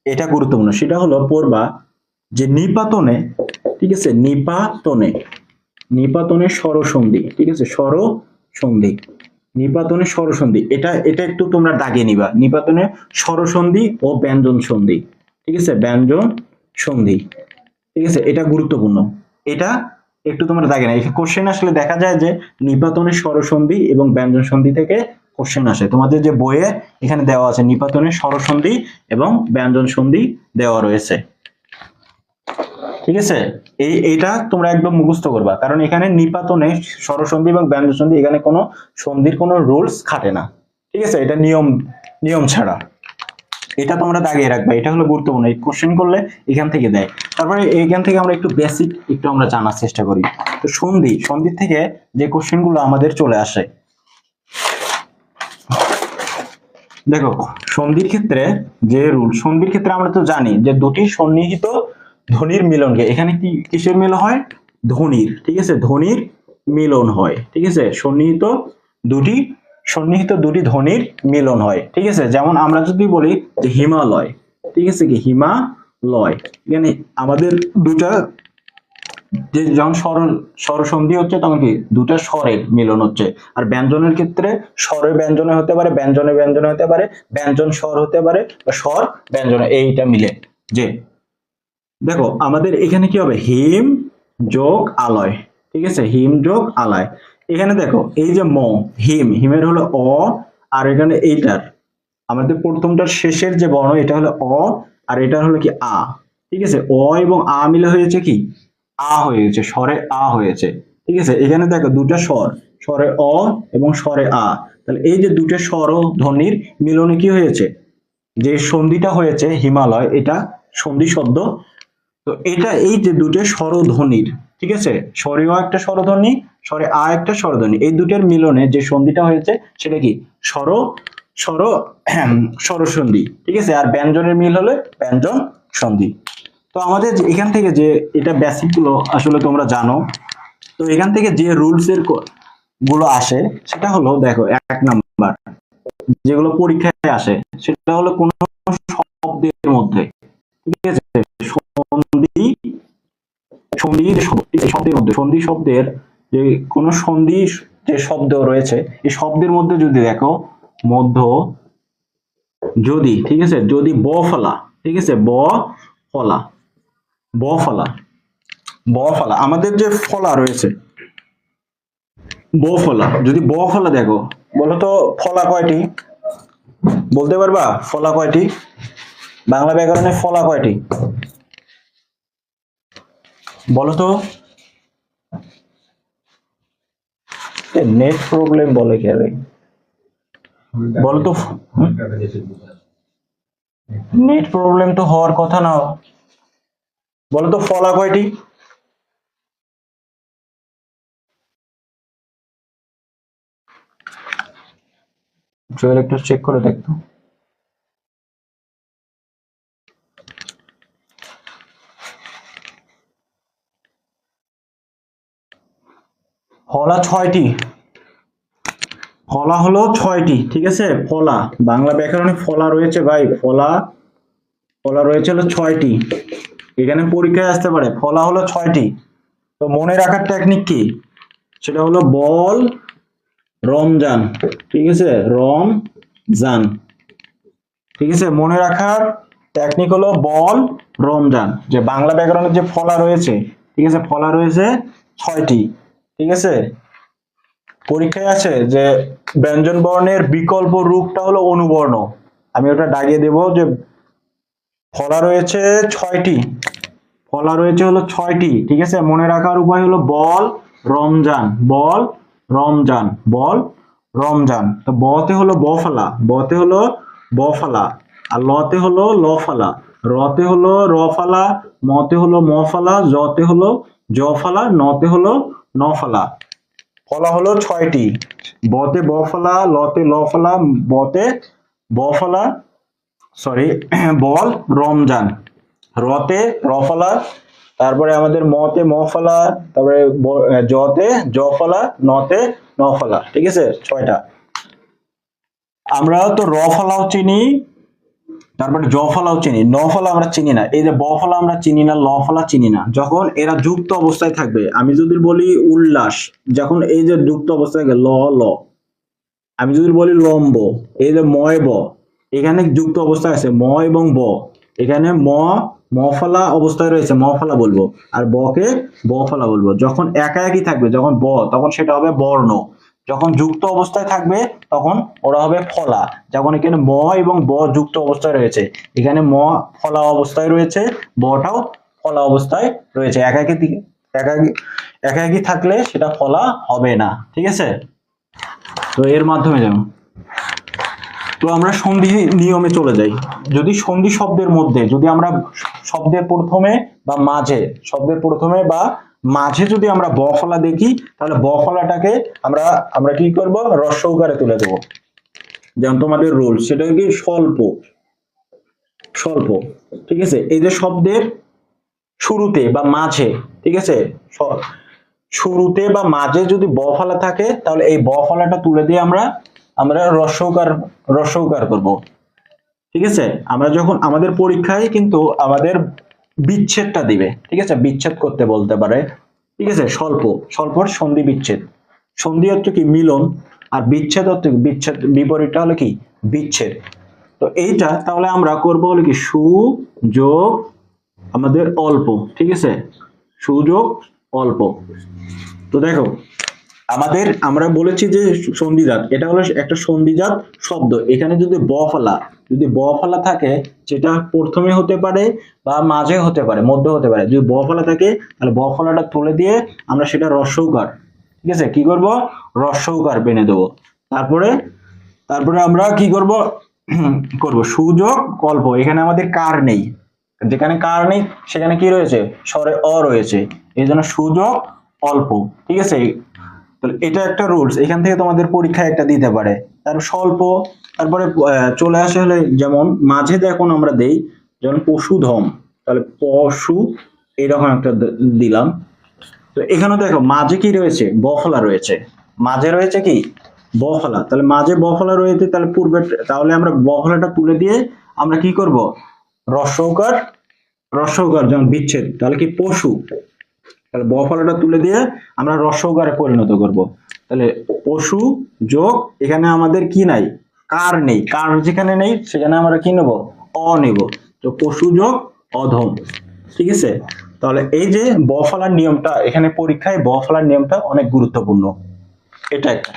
এটা গুরুত্বপূর্ণ, সেটা হলো পড়বা যে নিপাতনে, ঠিক আছে, নিপাতনে, নিপাতনে স্বরসন্ধি, ঠিক আছে, স্বরসন্ধি, নিপাতনে স্বরসন্ধি, এটা এটা একটু তোমরা দাগে নিবা, নিপাতনে স্বরসন্ধি ও ব্যঞ্জন সন্ধি, ঠিক আছে, ব্যঞ্জন সন্ধি, ঠিক আছে, এটা গুরুত্বপূর্ণ, এটা একটু তোমরা দাগে না, এখানে কোশ্চেন আসলে দেখা যায় যে নিপাতনের স্বরসন্ধি এবং ব্যঞ্জন সন্ধি থেকে কোশ্চেন আসে, তোমাদের যে বইয়ে এখানে দেওয়া আছে নিপাতনের স্বরসন্ধি এবং ব্যঞ্জন সন্ধি দেওয়া রয়েছে, ঠিক আছে। এইটা তোমরা একদম মুখস্থ করবা, কারণ এখানে নিপাতনে স্বরসন্ধি এবং ব্যঞ্জন সন্ধি, এখানে কোনো সন্ধির কোনো রুলস খাটে না, ঠিক আছে, এটা নিয়ম, নিয়ম ছাড়া, এটা তোমরা দাগিয়ে রাখবে, এটা হলো গুরুত্বপূর্ণ, এই কোশ্চেন করলে এখান থেকে দেয়। তারপরে এইখান থেকে আমরা একটু বেসিক একটু আমরা জানার চেষ্টা করি, তো সন্ধি, সন্ধির থেকে যে কোশ্চেন গুলো আমাদের চলে আসে, দেখো সন্ধির ক্ষেত্রে যে রুল, সন্ধির ক্ষেত্রে আমরা তো জানি যে দুটি সন্নিহিত ধ্বনির মিলনকে, এখানে কি কিসের মিলন হয়? ধ্বনির, ঠিক আছে, ধ্বনির মিলন হয়, ঠিক আছে, সন্নিহিত দুটি ধ্বনির মিলন হয়, ঠিক আছে। যেমন আমরা যদি বলি যে হিমালয়, ঠিক আছে, কি হিমালয়, এখানে আমাদের দুটা যে যখন স্বরসন্ধি হচ্ছে তখন কি দুটা স্বরের মিলন হচ্ছে, আর ব্যঞ্জনের ক্ষেত্রে স্বরে ব্যঞ্জনে হতে পারে, ব্যঞ্জনে ব্যঞ্জনে হতে পারে, ব্যঞ্জন স্বর হতে পারে, বা স্বর ব্যঞ্জনে, এইটা মিলে যে, দেখো আমাদের এখানে কি হবে, হিম যোগ আলয়, ঠিক আছে, হিম যোগ আলয়, এখানে দেখো এই যে হিম, হিমের হলো অ, আর এখানে এইটার আমাদের প্রথমটার শেষের যে বর্ণ এটা হলো অ, আর এটা হলো কি আ, ঠিক আছে, অ এবং আ মিলে হয়েছে কি আ হয়ে গেছে, স্বরে আ হয়েছে, ঠিক আছে। এখানে দেখো দুটো স্বর, স্বরে অ এবং স্বরে আ, তাহলে এই যে দুটো স্বর ও ধ্বনির মিলনে কি হয়েছে, যে সন্ধিটা হয়েছে হিমালয়, এটা সন্ধি শব্দ। তো এটা এই যে দুটো স্বর ও ধ্বনির, ঠিক আছে, স্বরে অ একটা স্বরধ্বনি, স্বরে আ একটা স্বরধ্বনি, এই দুটোর মিলনে যে সন্ধিটা হয়েছে সেটা কি স্বর স্বর স্বরসন্ধি। ঠিক আছে, আর ব্যঞ্জনের মিল হলে ব্যঞ্জন সন্ধি। তো আমাদের এখান থেকে যে এটা বেসিক গুলো আসলে তোমরা জানো। তো এখান থেকে যে রুলস এর গুলো আসে সেটা হলো, দেখো 1 নাম্বার যেগুলো পরীক্ষায় আসে সেটা হলো কোন শব্দের মধ্যে, ঠিক আছে, সন্ধি সন্ধির শব্দের মধ্যে, সন্ধি শব্দের যে কোন সন্ধি যে শব্দ রয়েছে এই শব্দের মধ্যে যদি দেখো মধ্য যদি, ঠিক আছে, যদি ব ফলা, ঠিক আছে, ব ফলা, ব ফলা, ব ফলা, আমাদের যে ফলা রয়েছে ব ফলা, যদি ব ফলা দেখো, বলো তো ফলা কয়টি, বলতে পারবা ফলা কয়টি, বাংলা ব্যাকরণে ফলা কয়টি বলো তো? নেট প্রবলেম বলে কে রে, বলো তো। নেট প্রবলেম তো হওয়ার কথা না, বলো তো ফলা কয়টি? জয়েল একটু চেক করে দেখতো। ফলা 6টি, ফলা হলো 6টি, ঠিক আছে, ফলা বাংলা ব্যাকরণে ফলা রয়েছে ভাই, ফলা ফলা রয়েছে হলো 6টি, এখানে পরীক্ষায় আসতে পারে, ফলা হলো 6টি। তো মনে রাখার টেকনিক কি, সেটা হলো বল রমজান, ঠিক আছে, রমজান, ঠিক আছে, মনে রাখার টেকনিক হলো বল রমজান, যে বাংলা ব্যাকরণের যে ফলা রয়েছে, ঠিক আছে, ফলা রয়েছে 6টি, ঠিক আছে। পরীক্ষায় আছে যে ব্যঞ্জন বর্ণের বিকল্প রূপটা হলো অনুবর্ণ, আমি ওটা দাগিয়ে দেব যে ফলা রয়েছে 6টি, ফলা রয়েছে হলো 6টি, ঠিক আছে, মনে রাখার উপায় হলো বল রমজান, বল রমজান, বল রমজান। তো বতে হলো ব ফলা, বতে হলো ব ফলা, আর লতে হলো ল ফলা, রতে হলো র ফলা, মতে হলো ম ফলা, জতে হলো জ ফলা, নতে হলো ন ফলা। ফলা হলো 6টি, বতে ব ফলা, লতে ল ফলা, বতে ব ফলা, সরি বল রমজান, রতে র ফলা, তারপরে আমাদের মতে ম ফলা, তারপরে জতে জ ফলা, নতে ন ফলা, ঠিক আছে, 6টা। আমরা তো র ফলাও চিনি, তারপরে জ ফলাও চিনি, ন ফলা আমরা চিনি না, এই যে ব ফলা আমরা চিনি না, ল ফলা চিনি না। যখন এরা যুক্ত অবস্থায় থাকবে, আমি যদি বলি উল্লাস, যখন এই যে যুক্ত অবস্থায় ল ল, আমি যদি বলি লম্ব, এই যে ময় ব, এখানে যুক্ত অবস্থায় আছে ম এবং ব, এখানে ম ফলা অবস্থায় রয়েছে, ম ফলা বলবো, আর বকে ব ফলা বলবো। যখন একা একই থাকবে, যখন ব, তখন সেটা হবে বর্ণ, যখন যুক্ত অবস্থায় থাকবে তখন ওরা হবে ফলা। যখন এখানে ম এবং ব যুক্ত অবস্থায় রয়েছে, এখানে ম ফলা অবস্থায় রয়েছে, বটাও ফলা অবস্থায় রয়েছে, একাকি থাকলে সেটা ফলা হবে না, ঠিক আছে। তো এর মাধ্যমে যেমন, তো আমরা সন্ধি নিয়মে চলে যাই। যদি সন্ধি শব্দের মধ্যে, যদি আমরা শব্দের প্রথমে বা মাঝে, শব্দের প্রথমে বা মাঝে যদি আমরা ব ফলা দেখি, তাহলে ব ফলাটাকে আমরা আমরা কি করব, হ্রস্ব উকারে তুলে দেব। যেমন তোমাদের রুল, সেটা কি স্বল্প, স্বল্প, ঠিক আছে। এই যে শব্দের শুরুতে বা মাঝে, ঠিক আছে, শুরুতে বা মাঝে যদি ব ফলা থাকে, তাহলে এই ব ফলাটা তুলে দিয়ে আমরা আমরা হ্রস্ব উকার করব, ঠিক আছে। আমরা যখন আমাদের পরীক্ষায় কিন্তু আমাদের বিচ্ছেদটা দিবে, ঠিক আছে, বিচ্ছেদ করতে বলতে পারে, ঠিক আছে, স্বল্প, স্বল্পর সন্ধি বিচ্ছেদ, সন্ধি হচ্ছে কি মিলন, আর বিচ্ছেদ হচ্ছে বিচ্ছেদ, বিপরীতটা হলো কি বিচ্ছেদ। তো এইটা তাহলে আমরা করব হলো কি সুযোগ আমাদের অল্প, ঠিক আছে, সুযোগ অল্প। তো দেখো আমাদের, আমরা বলেছি যে সন্ধিজাত, এটা হলো একটা সন্ধিজাত শব্দ, এখানে যদি ব ফলা, যদি ব ফলা থাকে, সেটা প্রথমে হতে পারে বা মাঝে হতে পারে, মধ্যে হতে পারে। যদি ব ফলা থাকে তাহলে ব ফলাটা তুলে দিয়ে আমরা সেটা হ্রস্ব উকার, ঠিক আছে, কি করব, হ্রস্ব উকার বেনে দেবো। তারপরে তারপরে আমরা কি করব, করব সুযোগ অল্প, এখানে আমাদের কার নেই, যেখানে কার নেই সেখানে কি রয়েছে, স্বরে অ রয়েছে, এই জন্য সুযোগ অল্প। ঠিক আছে, তাহলে এটা একটা রুলস, এখান থেকে তোমাদের পরীক্ষায় একটা দিতে পারে। তারপর স্বল্প, তারপরে চলে আসে হলে যেমন মাঝে দেখুন আমরা দেই যেমন পশুধম, তাহলে পশু এরকম একটা দিলাম। তো এখানে দেখো মাঝে কি রয়েছে, বফলা রয়েছে, মাঝে রয়েছে কি বফলা, তাহলে মাঝে বফলা রয়েছে, তাহলে পূর্বে, তাহলে আমরা বফলাটা তুলে দিয়ে আমরা কি করব, রস্বকার, রস্বকার যেমন বিচ্ছেদ, তাহলে কি পশু, তাহলে বফলাটা তুলে দিয়ে আমরা রস্বকারে পরিণত করব। তাহলে পশু যোগ, এখানে আমাদের কি নাই, কার নেই, কার যেখানে নেই সেখানে আমরা কি নেব, অ নেব, তো পশু যোগ অধম। ঠিক আছে, তাহলে এই যে বফলার নিয়মটা, এখানে পরীক্ষায় বফলার নিয়মটা অনেক গুরুত্বপূর্ণ, এটা একটা।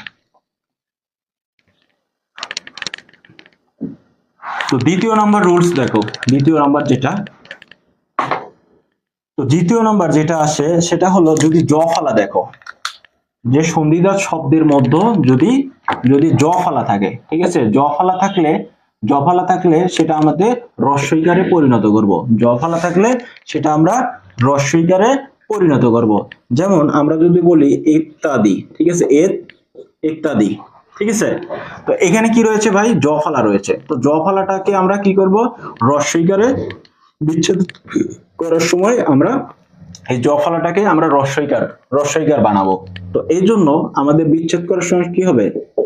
তো দ্বিতীয় নাম্বার রুলস দেখো, দ্বিতীয় নাম্বার যেটা, তো দ্বিতীয় নাম্বার যেটা আসে সেটা হলো যদি জ ফালা দেখো, যে সন্ধিদাত শব্দের মধ্যে যদি যদি জ ফালা থাকে, ঠিক আছে, জ ফালা থাকলে, জ ফালা থাকলে সেটা আমাদের রস্বইকারে পরিণত করব, জ ফালা থাকলে সেটা আমরা রস্বইকারে পরিণত করব। যেমন আমরা যদি বলি ইত্যাদি, ঠিক আছে, ইত্যাদি, ঠিক আছে, তো এখানে কি রয়েছে ভাই, জ ফালা রয়েছে, তো জ ফালাটাকে আমরা কি করব, রস্বইকারে বিচ্ছেদ করার সময় আমরা এই জ ফলাটাকে আমরা রস্বইকার বানাবো। তো এই জন্য আমাদের বিচ্ছেদ করার সময় কি হবে,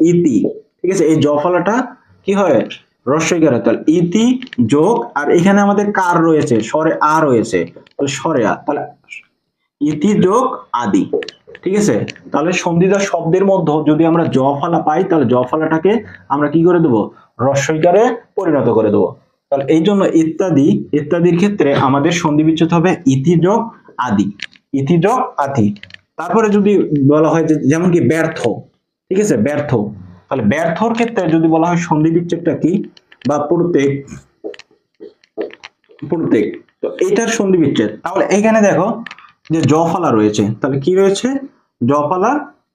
ইতি, ঠিক আছে, এই জ ফলাটা কি হয়, রস্বইকার হয়, তাহলে ইতি যোগ, আর এখানে আমাদের কার রয়েছে, স্বরে আ রয়েছে, তাহলে স্বরে আ, তাহলে ইতি যোগ আদি। ঠিক আছে, তাহলে সন্ধিদার শব্দের মধ্যে যদি আমরা জ ফলা পাই, তাহলে জ ফলাটাকে আমরা কি করে দেবো, রস্বইকারে পরিণত করে দেবো। তাহলে এই জন্য ইত্যাদি, ইত্যাদির ক্ষেত্রে আমাদের সন্ধি বিচ্ছেদ হবে ইতি যোগ আদি, ইতি যোগ আদি। তারপরে যদি বলা হয় যে যেমন কি ব্যর্থ, ঠিক আছে, ব্যর্থ, তাহলে ব্যর্থর ক্ষেত্রে যদি বলা হয় সন্ধি বিচ্ছেদটা কি, বা প্রত্যেক, প্রত্যেক, তো এটার সন্ধি বিচ্ছেদ, তাহলে এখানে দেখো যে জ ফলা রয়েছে, তাহলে কি রয়েছে, জ ফলা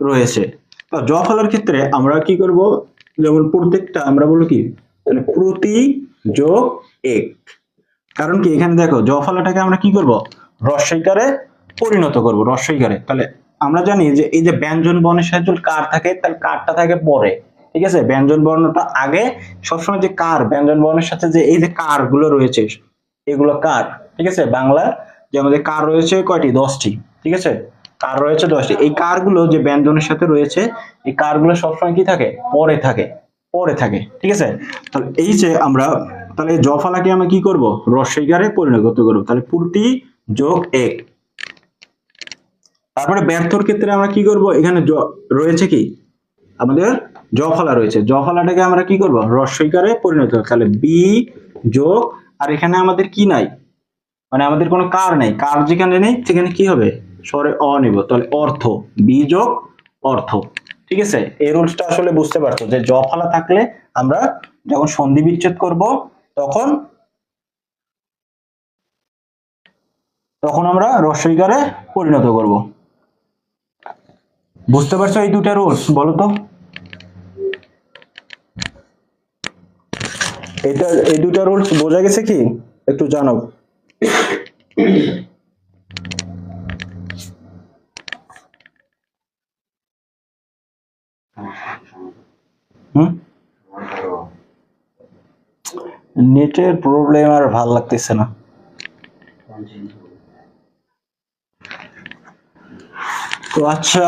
রয়েছে, তো জ ফলার ক্ষেত্রে আমরা কি করব, যেমন প্রত্যেকটা আমরা বলবো কি, তাহলে প্রতি যোগ এক, কারণ কি এখানে দেখো জ ফলাটাকে আমরা কি করব, রস্বইকারে পরিণত করব, রস্বইকারে। তাহলে আমরা জানি যে এই যে ব্যঞ্জন বর্ণের সাথে যদি কার থাকে, তাহলে কারটা থাকে পরে, ঠিক আছে, ব্যঞ্জন বর্ণটা আগে, সবসময় যে কার ব্যঞ্জন বর্ণের সাথে যে এই যে কার গুলো রয়েছে, এগুলো কার, ঠিক আছে, বাংলা যে আমাদের কার রয়েছে কয়টি, 10টি, ঠিক আছে, কার রয়েছে 10টি, এই কার গুলো যে ব্যঞ্জনের সাথে রয়েছে, এই কার গুলো সবসময় কি থাকে, পরে থাকে, পরে থাকে, ঠিক আছে। তাহলে এই যে আমরা, তাহলে জ ফলাকে আমরা কি করব, রস্বইকারে পরিণত করব, তাহলে প্রতি যোগ এক। তারপরে ব্যর্থর ক্ষেত্রে আমরা কি করব, এখানে রয়েছে কি আমাদের জ ফলা রয়েছে, জ ফলাটাকে আমরা কি করব, রস্বইকারে পরিণত করব, তাহলে বি যোগ, আর এখানে আমাদের কি নাই, মানে আমাদের কোনো কার নেই, কার যেখানে নেই সেখানে কি হবে, স্বরে অ নিব, তাহলে অর্থ, বি যোগ অর্থ। ঠিক আছে, এই রুলসটা আসলে বুঝতে পারছো যে জ ফলা থাকলে আমরা যখন সন্ধি বিচ্ছেদ করব তখন তখন আমরা রস্বইকারে পরিণত করব। বুঝতে পারছো এই দুটা রুলস, বলো তো, এটা এই দুটা রুলস বোঝা গেছে কি, একটু জানাও। নেটের প্রবলেম, আর ভাল লাগতেছে না। তো আচ্ছা,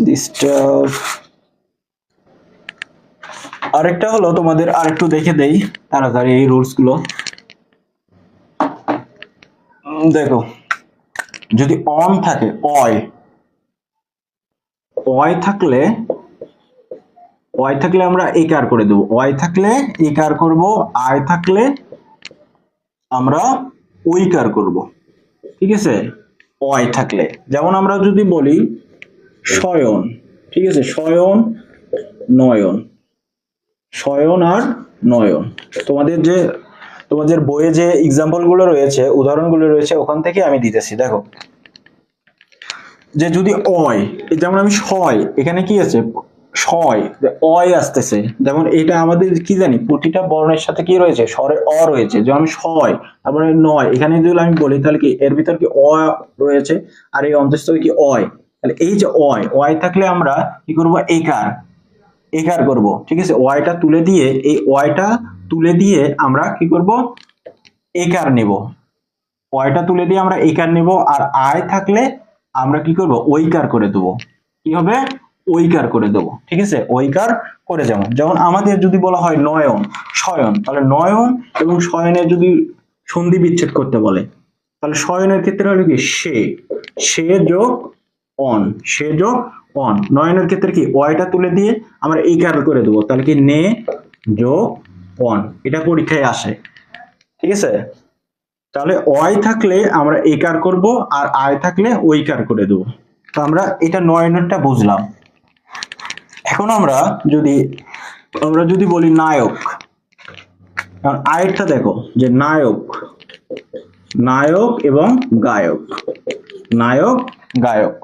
ডিস্টার্ব, আরেকটা হলো তোমাদের আরেকটু দেখে দেই তাড়াতাড়ি এই রুলস গুলো। দেখো যদি অন থাকে, অয়, অয় থাকলে, অয় থাকলে আমরা একার করে দেবো, অয় থাকলে একার করব, আয় থাকলে আমরা ওইকার করব, ঠিক আছে, অয় থাকলে। যেমন আমরা যদি বলি শয়ন, ঠিক আছে, শয়ন নয়ন, শয়ন আর নয়ন, তোমাদের বইয়ে যে এক্সাম্পল গুলো রয়েছে, উদাহরণগুলো রয়েছে, ওখান থেকে আমি দিতেছি। দেখো যে যদি অয়, যেমন আমি সয়, এখানে কি আছে সয়, অয় আসতেছে, যেমন এটা আমাদের কি জানি প্রতিটা বর্ণের সাথে কি রয়েছে, স্বরে অ রয়েছে, যেমন সয়, তারপরে নয়, এখানে যদি আমি বলি তাহলে কি এর ভিতর কি অ রয়েছে, আর এই অন্তঃস্থলে কি অয়, তাহলে এই যে অয়, অয় থাকলে আমরা কি করব, একার, একার করব, ঠিক আছে, ওয়াইটা তুলে দিয়ে, এই ওয়াইটা তুলে দিয়ে আমরা কি করব, একার নেব, ওয়াইটা তুলে দিয়ে আমরা একার নেব, আর আয় থাকলে আমরা কি করব, ঐকার করে দেব, কি হবে, ঐকার করে দেব, ঠিক আছে, ঐকার করে, যেমন যেমন আমাদের যদি বলা হয় নয়ন শয়ন, তাহলে নয়ন এবং শয়নের যদি সন্ধি বিচ্ছেদ করতে বলে, তাহলে শয়নের ক্ষেত্রে হলো কি সে, সে যোগ অন, সে যোগ অন, নয়নের ক্ষেত্রে কি ওয়াইটা তুলে দিয়ে আমরা এইকার করে দেবো, তাহলে কি নে যোগ অন, এটা পরীক্ষায় আসে, ঠিক আছে, তাহলে অয় থাকলে আমরা একার করব, আর আয় থাকলে ওইকার করে দেবো, তো আমরা এটা নয়নেরটা বুঝলাম। এখন আমরা যদি বলি নায়ক, কারণ আয়েরটা দেখো যে নায়ক, নায়ক এবং গায়ক, নায়ক গায়ক,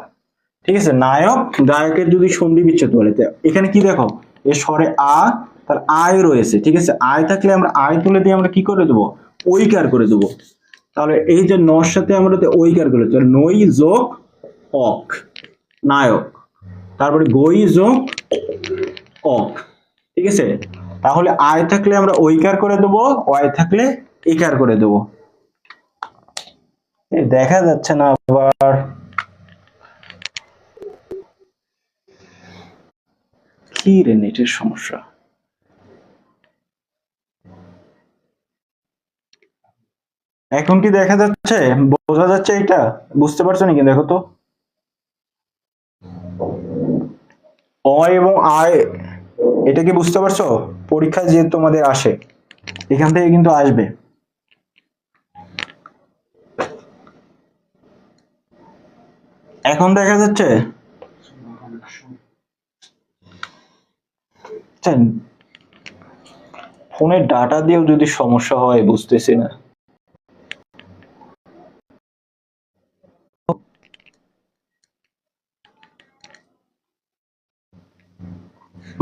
ঠিক আছে, নায়ক গায়কের যদি সন্ধি বিচ্ছেদ বলে, এখানে কি দেখো এর স্বরে আ, তার আয় রয়েছে, ঠিক আছে, আয় থাকলে আমরা আয় তুলে দিয়ে আমরা কি করে দেবো, ঐকার করে দেবো, তাহলে এই যে নর সাথে আমরা ঐকার করে দেবো, নই যোগ অক, নায়ক, তারপরে গই যোগ অক, ঠিক আছে, তাহলে আয় থাকলে আমরা ঐকার করে দেবো, অয় থাকলে একার করে দেবো, দেখা যাচ্ছে না আবার, কি রে নেটের সমস্যা, এখন কি দেখা যাচ্ছে, বোঝা যাচ্ছে, এটা বুঝতে পারছো নাকি দেখো তো, অ এবং আয়, এটা কি বুঝতে পারছো, পরীক্ষায় যে তোমাদের আসে এখান থেকে কিন্তু আসবে, এখন দেখা যাচ্ছে, ফোনের ডাটা দিয়েও যদি সমস্যা হয় বুঝতেছি না,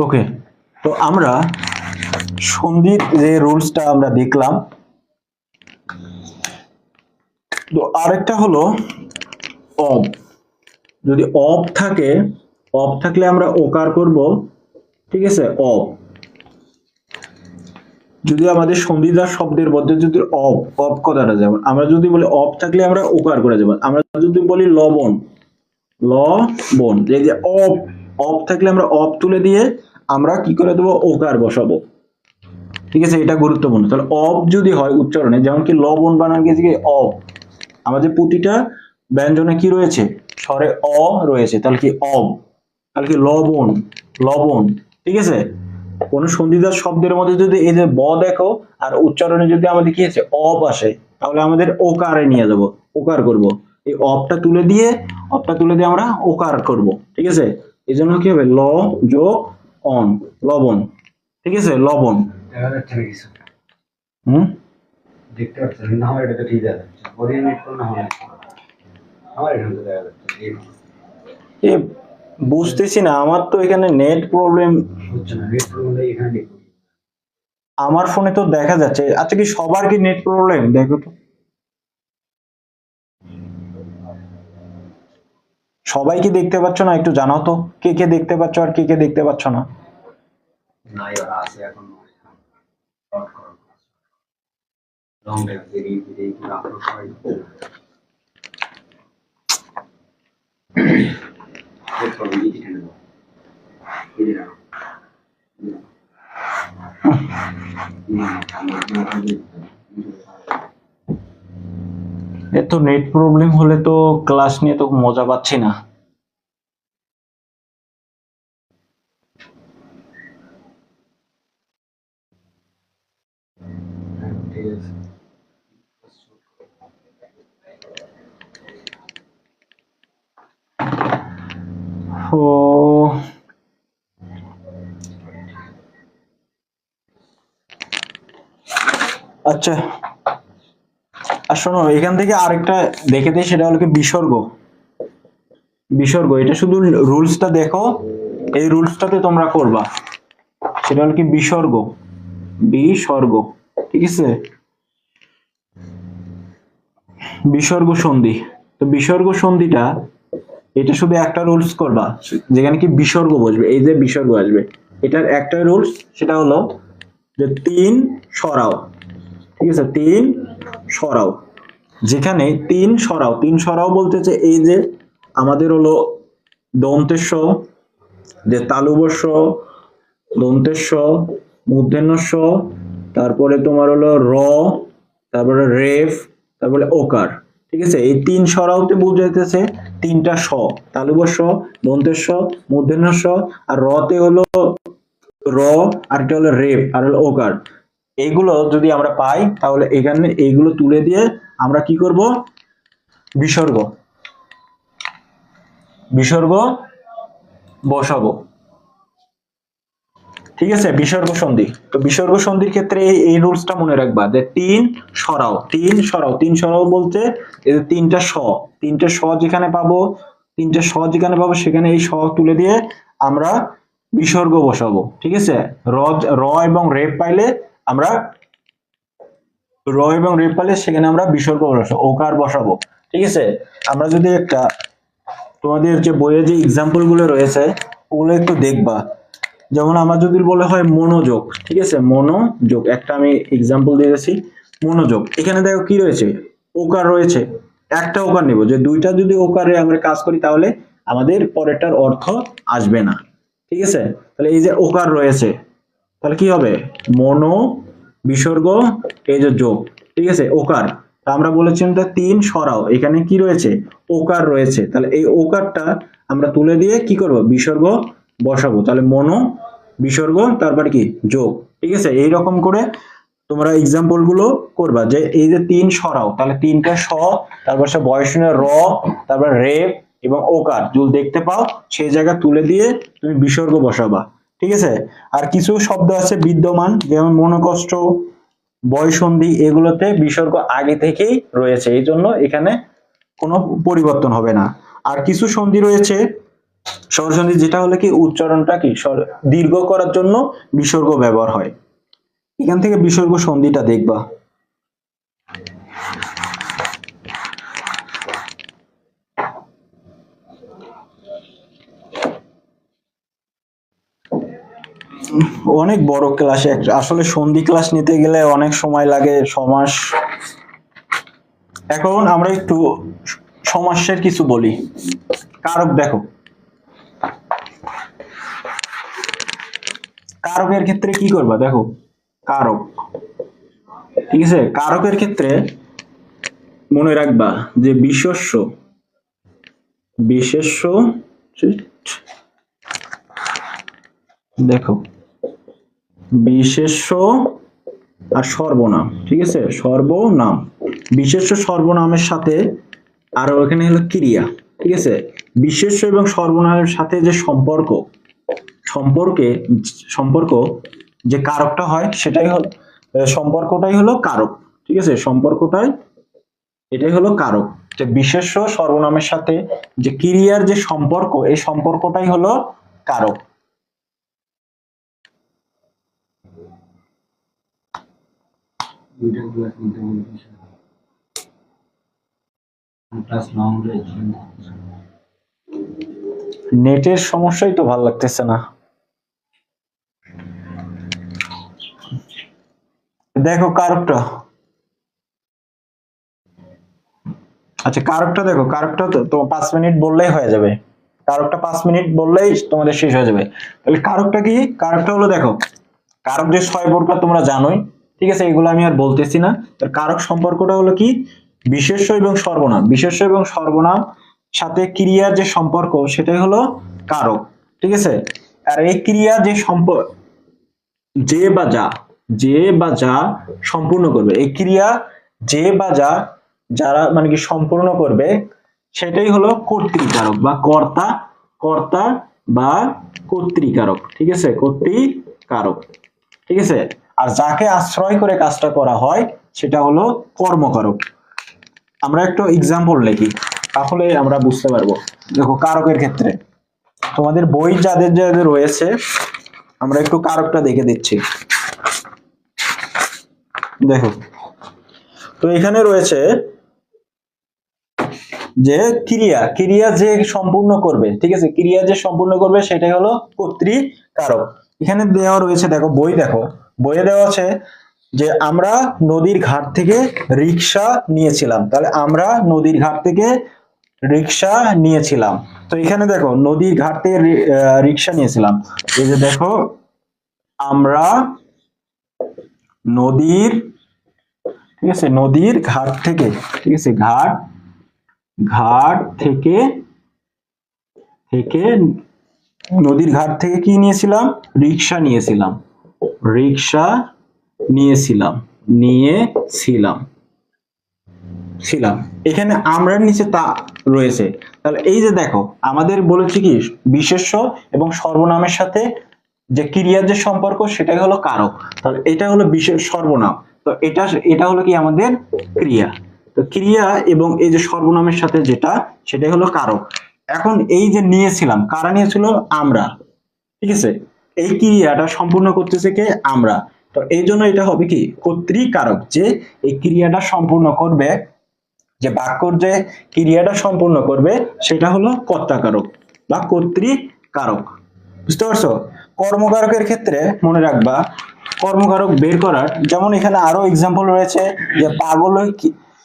ওকে, তো আমরা সন্ধির যে রুলসটা আমরা দেখলাম, তো আরেকটা হলো অব, যদি অব থাকে, অব থাকলে আমরা ওকার করব, ঠিক আছে, অব, যদি আমাদের সন্ধিদার শব্দের মধ্যে যদি অব, অব কথাটা, যেমন আমরা যদি বলি অব থাকলে আমরা ওকার করে যাব, আমরা যদি বলি লবণ, লবণ, এই যে অব, অব থাকলে আমরা অব তুলে দিয়ে আমরা কি করে দেবো, ওকার বসাবো, ঠিক আছে, এটা গুরুত্বপূর্ণ, তাহলে অব যদি হয় উচ্চারণে, যেমন কি লবণ বানান গেছে কি অব, আমাদের প্রতিটা ব্যঞ্জনে কি রয়েছে, স্বরে অ রয়েছে, তাহলে কি অব, তাহলে কি লবণ, লবণ, ঠিক আছে, কোন সন্ধিদার শব্দের মধ্যে যদি এই যে ব দেখো, আর উচ্চারণে যদি আমাদের কি আছে অব আসে, তাহলে আমাদের ওকারে নিয়ে যাব, ওকার করব, এই অবটা তুলে দিয়ে, অবটা তুলে দিয়ে আমরা ওকার করব, ঠিক আছে, এই জন্য কি হবে ল যোগ অন, লবণ, ঠিক আছে, লবণ, দেখা যাচ্ছে না কিছু, হুম, দেখতে পাচ্ছেন না, আমার এটা তো ঠিক আছে, ওরিয়েন্ট নেট করলে হয় আমার এখানে তো দেখা যাচ্ছে এ বুঝতেছি না, আমার তো এখানে নেট প্রবলেম হচ্ছে না, নেট প্রবলেম এখানে দেখুন, আমার ফোনে তো দেখা যাচ্ছে, আচ্ছা কি সবার কি নেট প্রবলেম দেখো তো, সবাই কি দেখতে পাচ্ছ না, একটু জানাও তো, কে কে দেখতে পাচ্ছ আর কে কে দেখতে পাচ্ছ না, নাই ওরা আছে এখন শর্ট করো, long time video video upload করাই নেট প্রবলেম ইজি টেনে দাও, ইজি না এত নেট প্রবলেম হলে তো ক্লাস নিয়ে তো মজা পাচ্ছি না, ঠিক আছে, ও আচ্ছা, আর শোনো এখান থেকে আরেকটা দেখে দিই, সেটা হলো কি বিসর্গ, বিসর্গ, এটা শুধু রুলসটা দেখো, এই রুলসটাতে তোমরা করবা, সেটা হলো কি বিসর্গ, বিসর্গ, ঠিক আছে। বিসর্গ সন্ধি, তো বিসর্গ সন্ধিটা এটা শুধু একটা রুলস করবা, যেখানে কি বিসর্গ বসবে, এই যে বিসর্গ আসবে, এটার একটা রুলস, সেটা হলো যে তিন সরাও, ঠিক আছে, তিন সরাও। যেখানে তিন সরাও, তিন সরাও বলতেছে এই যে আমাদের হলো দন্তেশ, যে তালুবস্য, দন্তেশ, মূর্ধন্য ষ, তারপরে তোমার হলো র, তারপরে রেফ, তারপরে ওকার, ঠিক আছে। এই তিন সরাওতে বুঝাইতেছে তিনটা স, তালুবস্য, দন্তেশ, মূর্ধন্য ষ, আর রতে হলো র, আর এটা হলো রেফ, আর হলো ওকার। এগুলো যদি আমরা পাই তাহলে এখানে এইগুলো তুলে দিয়ে আমরা কি করব, বিসর্গ, বিসর্গ বসাবো, ঠিক আছে। বিসর্গ সন্ধি, তো বিসর্গ সন্ধির ক্ষেত্রে এই রুলসটা মনে রাখবা যে তিন সরাও, তিন সরাও, তিন সরাও বলতে এই যে তিনটা স, তিনটা স যেখানে পাবো, তিনটা স যেখানে পাবো সেখানে এই স তুলে দিয়ে আমরা বিসর্গ বসাবো, ঠিক আছে। র, র এবং রেপ পাইলে আমরা, র এবং রেপ পাইলে সেখানে আমরা বিসর্গ বসাবো, ওকার বসাবো, ঠিক আছে। আমরা যদি একটা তোমাদের যে বইয়ে যে এক্সাম্পল গুলো রয়েছে ওগুলো একটু দেখবা, যেমন আমার যদি বলা হয় মনোযোগ, ঠিক আছে, মনোযোগ, একটা আমি এক্সাম্পল দিয়েছি, মনোযোগ, এখানে দেখো কি রয়েছে, ওকার রয়েছে, একটা ওকার নেব, যে দুইটা যদি ওকারে আমরা কাজ করি তাহলে আমাদের পরেরটার অর্থ আসবে না, ঠিক আছে। তাহলে এই যে ওকার রয়েছে, তাহলে কি হবে, মনো বিসর্গ, এই যে যোগ, ঠিক আছে, ওকার। তা আমরা বলেছিলাম তিন সরাও, এখানে কি রয়েছে, ওকার রয়েছে, তাহলে এই ওকারটা আমরা তুলে দিয়ে কি করব, বিসর্গ বসাবো, তাহলে মনো বিসর্গ তারপরে কি যোগ, ঠিক আছে। এইরকম করে তোমরা এক্সাম্পল গুলো করবা, যে এই যে তিন সরাও, তাহলে তিনটা স, তারপর সে বয়সনের র, তারপর রেপ এবং ওকার যদি দেখতে পাও সেই জায়গা তুলে দিয়ে তুমি বিসর্গ বসাবা, ঠিক আছে। আর কিছু শব্দ আছে বিদ্যমান, যেমন মনোকষ্ট, বয়সন্ধি, এগুলোতে বিসর্গ আগে থেকেই রয়েছে, এই জন্য এখানে কোনো পরিবর্তন হবে না। আর কিছু সন্ধি রয়েছে স্বরসন্ধি, যেটা হলো কি উচ্চারণটা কি দীর্ঘ করার জন্য বিসর্গ ব্যবহার হয়, এখান থেকে বিসর্গ সন্ধিটা দেখবা। অনেক বড় ক্লাস, আসলে সন্ধি ক্লাস নিতে গেলে অনেক সময় লাগে, সমাস। এখন আমরা একটু সমাসের কিছু বলি। কারক দেখো, কারকের ক্ষেত্রে কি করবা, দেখো কারক, ঠিক আছে। কারকের ক্ষেত্রে মনে রাখবা যে বিশেষ্য, বিশেষ্য, দেখো বিশেষ্য আর সর্বনাম, ঠিক আছে, সর্বনাম, বিশেষ্য সর্বনামের সাথে আর ওখানে হলো ক্রিয়া, ঠিক আছে। বিশেষ্য এবং সর্বনামের সাথে যে সম্পর্ক, সম্পর্ক যে কারকটা হয় সেটাই হলো, সম্পর্কটাই হলো কারক, ঠিক আছে, সম্পর্কটাই, এটাই হলো কারক। যে বিশেষ্য সর্বনামের সাথে যে ক্রিয়ার যে সম্পর্ক, এই সম্পর্কটাই হলো কারক। নেটের সমস্যাই তো ভালো লাগতেছে না। দেখো কারকটা, আচ্ছা কারকটা দেখো, কারকটা তো 5 মিনিট বললেই হয়ে যাবে, কারকটা 5 মিনিট বললেই তোমাদের শেষ হয়ে যাবে। তাহলে কারকটা কি, কারকটা হলো দেখো, কারক যে 6 প্রকার তোমরা জানোই, ঠিক আছে, এগুলো আমি আর বলতেছি না। কারক সম্পর্কটা হলো কি, বিশেষ্য এবং সর্বনাম, বিশেষ্য এবং সর্বনাম সাথে ক্রিয়ার যে সম্পর্ক সেটাই হলো কারক, ঠিক আছে। আর এই ক্রিয়া যে সম্পর্ক, যে বা যা, যে বা যা সম্পূর্ণ করবে, এই ক্রিয়া যে বা যা যারা মানে কি সম্পূর্ণ করবে সেটাই হলো কর্তৃকারক বা কর্তা, কর্তা বা কর্তৃকারক, ঠিক আছে, কর্তৃকারক, ঠিক আছে। আর যাকে আশ্রয় করে কাজটা করা হয় সেটা হলো কর্মকারক। আমরা একটু এক্সাম্পল লিখি, তাহলে আমরা বুঝতে পারবো। দেখো কারকের ক্ষেত্রে তোমাদের বই যাদের যাদের রয়েছে আমরা একটু কারকটা দেখে দিচ্ছি। দেখো তো এখানে রয়েছে যে ক্রিয়া যে সম্পূর্ণ করবে, ঠিক আছে, ক্রিয়া যে সম্পূর্ণ করবে সেটাই হলো কর্তৃকারক। এখানে দেওয়া রয়েছে, দেখো বইয়ে দেওয়া আছে যে আমরা নদীর ঘাট থেকে রিক্সা নিয়েছিলাম। তাহলে আমরা নদীর ঘাট থেকে রিক্সা নিয়েছিলাম। তো এখানে দেখো নদীর ঘাট থেকে রিক্সা নিয়েছিলাম। এই যে দেখো আমরা নদীর, ঠিক আছে, নদীর ঘাট থেকে, ঠিক আছে, ঘাট থেকে নদীর ঘাট থেকে কি নিয়েছিলাম? রিক্সা নিয়েছিলাম। এখানে আমরা নিচে তা রয়েছে। তাহলে এই যে দেখো আমাদের বলেছি কি বিশেষ্য এবং সর্বনামের সাথে যে ক্রিয়ার যে সম্পর্ক সেটাই হলো কারক। তাহলে এটা হলো বিশেষ সর্বনাম, তো এটা হলো কি আমাদের ক্রিয়া। তো ক্রিয়া এবং এই যে সর্বনামের সাথে যেটা সেটাই হলো কারক। এখন এই যে নিয়েছিলাম, কারা নিয়েছিল? আমরা, ঠিক আছে, এই ক্রিয়াটা সম্পূর্ণ করতেছে কে? আমরা। তো এই জন্য এটা হবে কি কর্তৃকারক, যে এই ক্রিয়াটা সম্পূর্ণ করবে, যে বাক্যর যে ক্রিয়াটা সম্পূর্ণ করবে সেটা হলো কর্তাকারক বা কর্তৃকারক। বুঝতে পারছো? কর্মকারকের ক্ষেত্রে মনে রাখবা, কর্মকারক বের করার যেমন এখানে আরো এক্সাম্পল রয়েছে যে পাগলে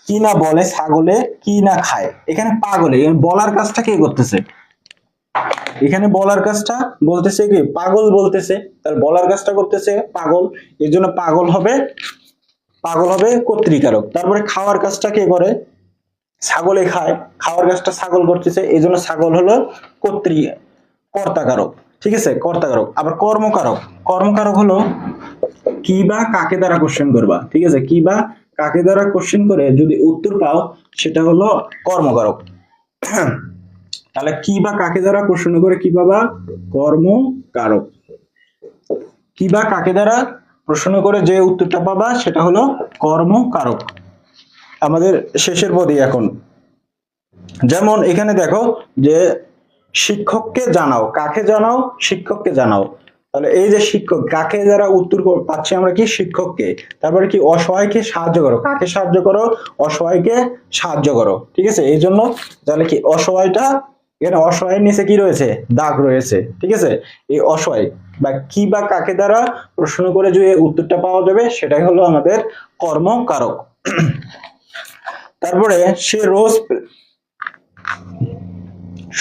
কি না বলে, ছাগলে কি না খায়। এখানে পাগলে বলার কাজটা কে করতেছে? এখানে বলার কাজটা বলতেছে কি? পাগল বলতেছে। তাহলে বলার কাজটা করতেছে পাগল, এর জন্য পাগল হবে কর্তৃকারক। তারপরে খাওয়ার কাজটা কে করে? ছাগলে খায়, খাওয়ার কাজটা ছাগল করতেছে, এই জন্য ছাগল হলো কর্তাকারক, ঠিক আছে, কর্তাকারক। আবার কর্মকারক হলো কি বা কাকে দ্বারা কোশ্চেন করবা, ঠিক আছে, কি বা কাকে দ্বারা কোশ্চেন করে যদি উত্তর পাও সেটা হলো কর্মকারক। তাহলে কি বা কাকে দ্বারা কোশ্চেন করে কি পাবা? কর্মকারক। কি বা কাকে দ্বারা প্রশ্ন করে যে উত্তরটা পাবা সেটা হলো কর্মকারক। আমাদের শেষের পদে এখন যেমন এখানে দেখো যে শিক্ষককে জানাও, কাকে জানাও? শিক্ষককে জানাও। তাহলে এই যে শিক্ষক, কাকে যারা উত্তর পাচ্ছি আমরা কি? শিক্ষককে। তারপরে কি অসহায়কে সাহায্য করো, কাকে সাহায্য করো? অসহায়কে সাহায্য করো, ঠিক আছে। এই জন্য তাহলে কি অসহায়টা, এখানে অসহায়ের নিচে কি রয়েছে? দাগ রয়েছে, ঠিক আছে। এই অসহায় বা কি বা কাকে দ্বারা প্রশ্ন করে যে উত্তরটা পাওয়া যাবে সেটাই হলো আমাদের কর্মকারক। তারপরে সে রোজ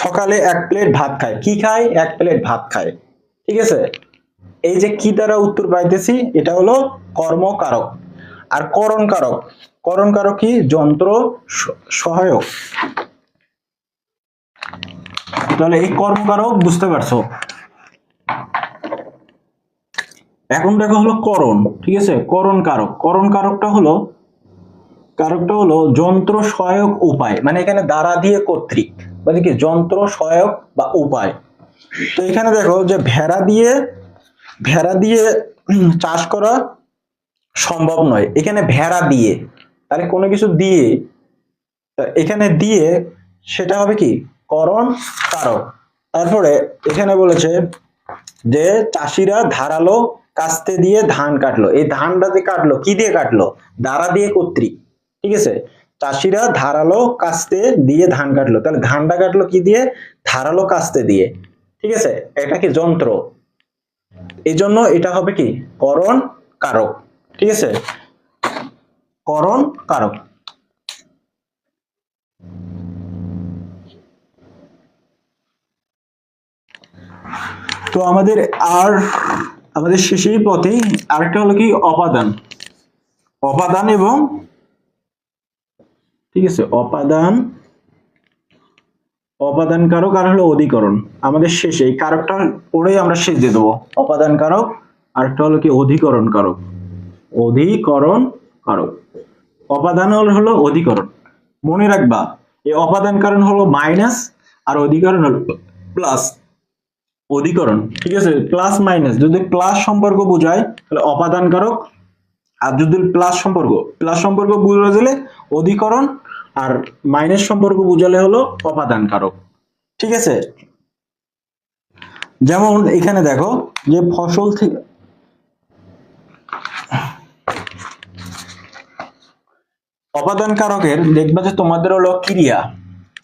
সকালে 1 প্লেট ভাত খায়। কি খায়? 1 প্লেট ভাত খায়, ঠিক আছে। এই যে কি দ্বারা উত্তর পাইতেছি এটা হলো কর্মকারক। আর করণকারক কি? যন্ত্র সহায়ক। তাহলে এই কর্মকারক বুঝতে পারছো। এখন দেখো হলো করণ, ঠিক আছে, করণকারকটা হলো যন্ত্র সহায়ক উপায়, মানে এখানে দ্বারা দিয়ে কর্তৃক, মানে কি যন্ত্র সহায়ক বা উপায়। তো এখানে দেখো যে ভেড়া দিয়ে চাষ করা সম্ভব নয়। এখানে ভেড়া দিয়ে, তাহলে কোনো কিছু দিয়ে, এখানে দিয়ে সেটা হবে কি? করণ কারক। তারপরে এখানে বলেছে যে চাষিরা ধারালো কাস্তে দিয়ে ধান কাটলো। এই ধানটা যে কাটলো কি দিয়ে কাটলো? দ্বারা দিয়ে কর্তৃক, ঠিক আছে। চাষিরা ধারালো কাস্তে দিয়ে ধান কাটলো, তাহলে ধানটা কাটলো কি দিয়ে? ধারালো কাস্তে দিয়ে, ঠিক আছে। এটা কি? যন্ত্র। এই জন্য এটা হবে কি? করণ কারক, ঠিক আছে, করণ কারক। তো আমাদের শেষের পথে আরেকটা হলো কি? অপাদান এবং, ঠিক আছে, অপাদান কারক আর হলো অধিকরণ। আমাদের শেষে এই কারকটা পড়েই আমরা শেষ দিয়ে দেবো। অপাদান কারক আর একটা হলো কি? অধিকরণ কারক। অপাদান হলো অধিকরণ। মনে রাখবা এই অপাদান কারণ হলো মাইনাস আর অধিকরণ হলো প্লাস। অধিকরণ, ঠিক আছে, প্লাস মাইনাস যদি প্লাস সম্পর্ক বোঝায় তাহলে অপাদান কারক, আর যদি প্লাস সম্পর্ক বোঝা গেলে অধিকরণ, আর মাইনাস সম্পর্ক বোঝালে হলো অপাদান কারক। ঠিক আছে, যেমন এখানে দেখো যে ফসল থেকে অপাদান কারকের দেখবা যে তোমাদের হলো ক্রিয়া,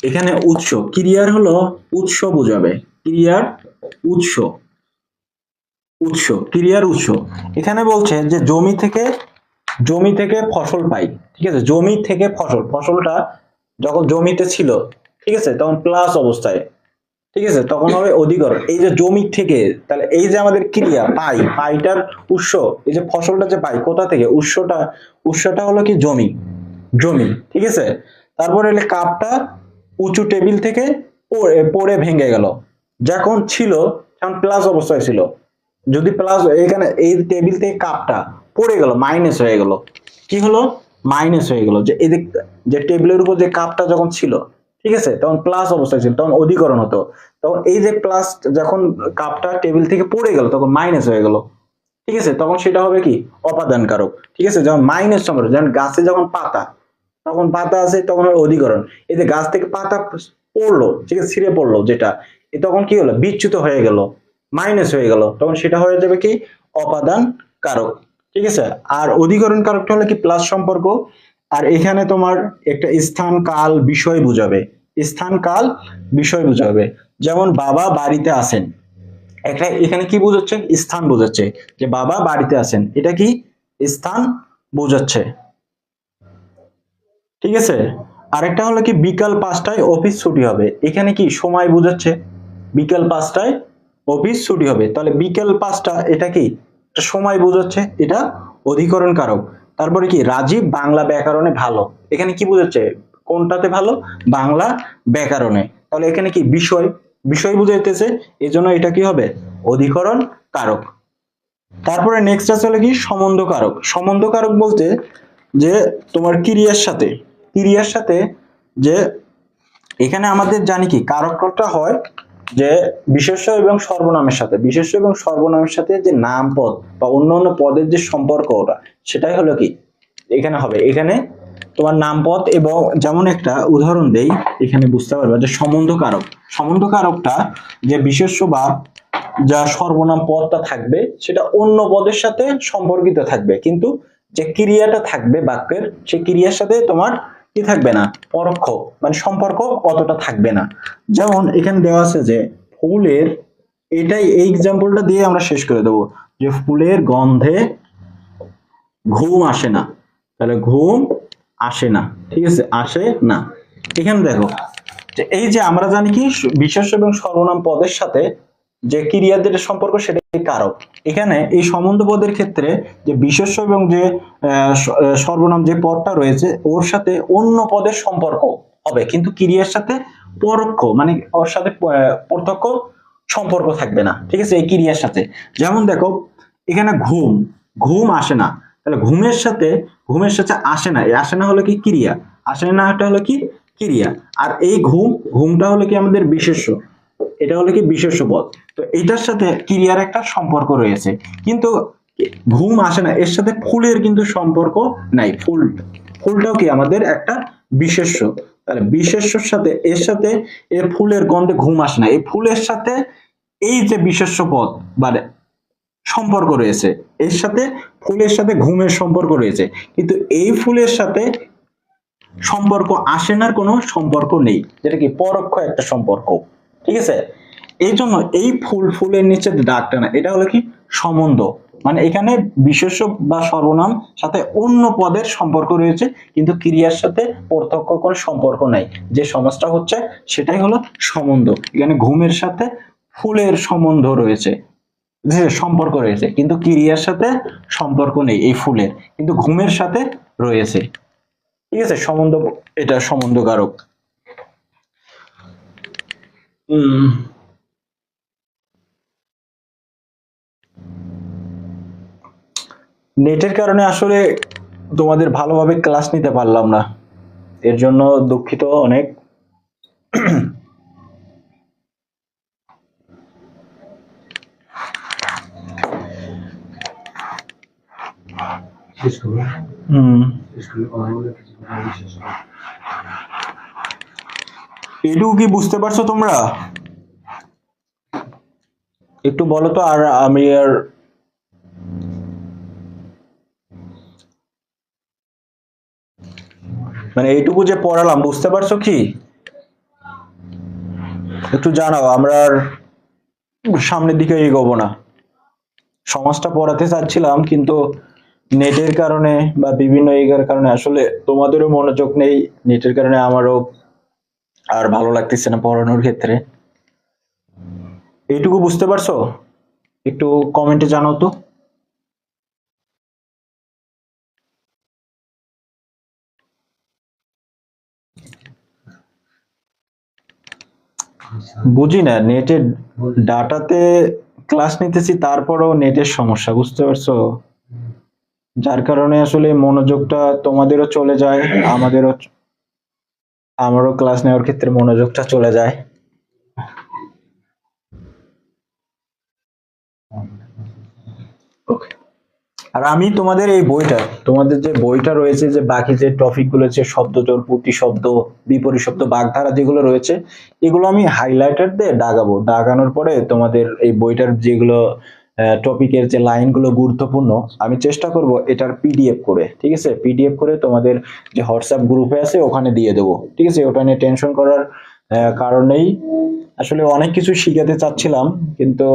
এখানে উৎস, ক্রিয়ার হলো উৎস বোঝাবে, ক্রিয়ার উৎস, উৎস ক্রিয়ার উৎস। এখানে বলছে যে জমি থেকে ফসল পাই। ঠিক আছে, জমি থেকে ফসল, ফসলটা যখন জমিতে ছিল, ঠিক আছে, তখন প্লাস অবস্থায়, ঠিক আছে, তখন হবে অধিকরণ। এই যে জমি থেকে, তাহলে এই যে আমাদের ক্রিয়া পাইটার উৎস, এই যে ফসলটা যে পাই কোথা থেকে, উৎসটা হলো কি জমি, ঠিক আছে। তারপরে এলে কাপটা উঁচু টেবিল থেকে পড়ে ভেঙে গেল, যখন ছিল তখন প্লাস অবস্থায় ছিল, যদি প্লাস এখানে এই টেবিল থেকে কাপটা পড়ে গেল, মাইনাস হয়ে গেল, কি হলো, মাইনাস হয়ে গেল। যে এই যে টেবিলের উপর যে কাপটা যখন ছিল, ঠিক আছে, তখন প্লাস অবস্থায় ছিল, তখন অধিকরণ হতো। তখন এই যে প্লাস, যখন কাপটা টেবিল থেকে পড়ে গেল তখন মাইনাস হয়ে গেল, ঠিক আছে, তখন সেটা হবে কি অপাদান কারক। ঠিক আছে, যেমন মাইনাস সম্পর্ক, যেমন গাছে যখন পাতা, তখন পাতা আছে তখন হবে অধিকরণ। এই যে গাছ থেকে পাতা পড়লো, ঠিক আছে, ছিঁড়ে পড়লো যেটা, তখন কি হলো, বিচ্যুত হয়ে গেল, মাইনাস হয়ে গেল, তখন সেটা হয়ে যাবে কি অপাদান কারক। ঠিক আছে, আর অধিকরণ কারকটা হলো কি প্লাস সম্পর্ক। আর এখানে তোমার একটা স্থান কাল বিষয় বুঝাবে, স্থান কাল বিষয় বুঝাবে। যেমন বাবা বাড়িতে আছেন, একটা এখানে কি বোঝাচ্ছে, স্থান বোঝাচ্ছে, যে বাবা বাড়িতে আছেন, এটা কি স্থান বোঝাচ্ছে। ঠিক আছে, আরেকটা হলো কি বিকাল 5টায় অফিস ছুটি হবে, এখানে কি সময় বোঝাচ্ছে, বিকাল 5টায় অফিস ছুটি হবে, তাহলে বিকাল 5টা এটা কি একটা সময় বোঝাচ্ছে, এটা অধিকরণ কারক। তারপরে কি রাজীব বাংলা ব্যাকরণে ভালো, এখানে কি বোঝাচ্ছে, কোনটাতে ভালো, বাংলা ব্যাকরণে, তাহলে এখানে কি বিষয় বুঝাইতেছে, এজন্য এটা কি হবে অধিকরণ কারক। তারপরে নেক্সট আছে হলো কি সম্বন্ধ কারক। সম্বন্ধ কারক বলতে যে তোমার ক্রিয়ার সাথে যে এখানে আমাদের জানি কি কারকটা হয় যে বিশেষ্য এবং সর্বনামের সাথে যে নাম পদ বা অন্যান্য পদের যে সম্পর্ক, ওটা সেটাই হলো কি এখানে হবে। এখানে তোমার নাম পদ, এবং যেমন একটা উদাহরণ দেই এখানে বুঝতে পারবে যে সম্বন্ধ কারকটা যে বিশেষ্য বা যা সর্বনাম পদটা থাকবে সেটা অন্য পদের সাথে সম্পর্কিত থাকবে, কিন্তু যে ক্রিয়াটা থাকবে বাক্যের, সেই ক্রিয়ার সাথে তোমার কি থাকবে না, পরোক্ষ মানে সম্পর্ক অতটা থাকবে না। যেমন এখানে দেওয়া আছে যে ফুলের, এটাই এই এক্সাম্পলটা দিয়ে আমরা শেষ করে দেবো, যে ফুলের গন্ধে ঘুম আসে না, তাহলে ঘুম আসে না, ঠিক আছে, আসে না। এখানে দেখো যে এই যে আমরা জানি কি বিশেষ্য এবং সর্বনাম পদের সাথে যে ক্রিয়ার যেটা সম্পর্ক সেটাই কারক। এখানে এই সম্বন্ধ পদের ক্ষেত্রে যে বিশেষ্য এবং যে সর্বনাম যে পদটা রয়েছে ওর সাথে অন্য পদের সম্পর্ক হবে, কিন্তু ক্রিয়ার সাথে পরোক্ষ মানে ওর সাথে প্রত্যক্ষ সম্পর্ক থাকবে না, ঠিক আছে, এই ক্রিয়ার সাথে। যেমন দেখো এখানে ঘুম আসে না, তাহলে ঘুমের সাথে আসে না, এই আসে না হলো কি ক্রিয়া, আসে না এটা হলো কি ক্রিয়া। আর এই ঘুমটা হলো কি আমাদের বিশেষ্য, এটা হলো কি বিশেষ্য পদ। তো এটার সাথে ক্রিয়ার একটা সম্পর্ক রয়েছে, কিন্তু ঘুম আসে না এর সাথে ফুলের কিন্তু সম্পর্ক নাই, ফুলটাও কি আমাদের একটা বিশেষ্য, তাহলে বিশেষ্যর সাথে এর ফুলের গন্ধে ঘুম আসে না, এই ফুলের সাথে এই যে বিশেষ্য পদ মানে সম্পর্ক রয়েছে, এর সাথে ফুলের সাথে ঘুমের সম্পর্ক রয়েছে, কিন্তু এই ফুলের সাথে সম্পর্ক আসে না, কোনো সম্পর্ক নেই, যেটা কি পরোক্ষ একটা সম্পর্ক। ঠিক আছে, এই জন্য এই ফুলের নিচে দাগটা না, এটা হলো কি সম্বন্ধ, মানে এখানে বিশেষ্য বা সর্বনাম সাথে অন্য পদের সম্পর্ক রয়েছে, কিন্তু ক্রিয়ার সাথে প্রত্যক্ষ কোনো সম্পর্ক নাই, যে সমাজটা হচ্ছে সেটাই হলো সম্বন্ধ। এখানে ঘুমের সাথে ফুলের সম্বন্ধ রয়েছে, সম্পর্ক রয়েছে, কিন্তু ক্রিয়ার সাথে সম্পর্ক নেই এই ফুলের, কিন্তু ঘুমের সাথে রয়েছে। ঠিক আছে, সম্বন্ধ, এটা সম্বন্ধ কারক। নেটের কারণে আসলে তোমাদের ভালোভাবে ক্লাস নিতে পারলাম না, এর জন্য দুঃখিত অনেক। শেষ করবো। হুম শেষ করলে কথা বলে কিছু বিশেষ এটুকু কি বুঝতে পারছো তোমরা? একটু বলো তো। আর আমি আর মানে এইটুকু যে পড়ালাম বুঝতে পারছো কি? একটু জানাও, আমরা আর সামনের দিকে এগোবো না। সমাজটা পড়াতে চাচ্ছিলাম কিন্তু নেটের কারণে বা বিভিন্ন এগার কারণে আসলে তোমাদেরও মনোযোগ নেই, নেটের কারণে আমারও আর ভালো লাগতেছে না পড়ানোর ক্ষেত্রে। এইটুকু বুঝতে পারছো? একটু কমেন্টে জানাও তো। বুঝি না, নেটের ডাটাতে ক্লাস নিতেছি তারপরেও নেটের সমস্যা, বুঝতে পারছো? যার কারণে আসলে মনোযোগটা তোমাদেরও চলে যায়, আমাদেরও, আমারও ক্লাস নেওয়ার ক্ষেত্রে মনোযোগটা চলে যায়। ওকে। আর আমি তোমাদের এই বইটা, তোমাদের যে বইটা রয়েছে, যে বাকি যে টপিক গুলো আছে, শব্দজোড়, প্রতিশব্দ, বিপরীত শব্দ, বাগধারা যেগুলো রয়েছে, এগুলো আমি হাইলাইটার দিয়ে দাগাবো। দাগানোর পরে তোমাদের এই বইটার যেগুলো টপিকের যে লাইনগুলো গুরুত্বপূর্ণ, আমি চেষ্টা করব এটার পিডিএফ করে, ঠিক আছে, পিডিএফ করে তোমাদের যে হোয়াটসঅ্যাপ গ্রুপে আছে ওখানে দিয়ে দেবো, ঠিক আছে। ওটা নিয়ে টেনশন করার কারণ নেই। আসলে অনেক কিছু শিখাতে চাচ্ছিলাম কিন্তু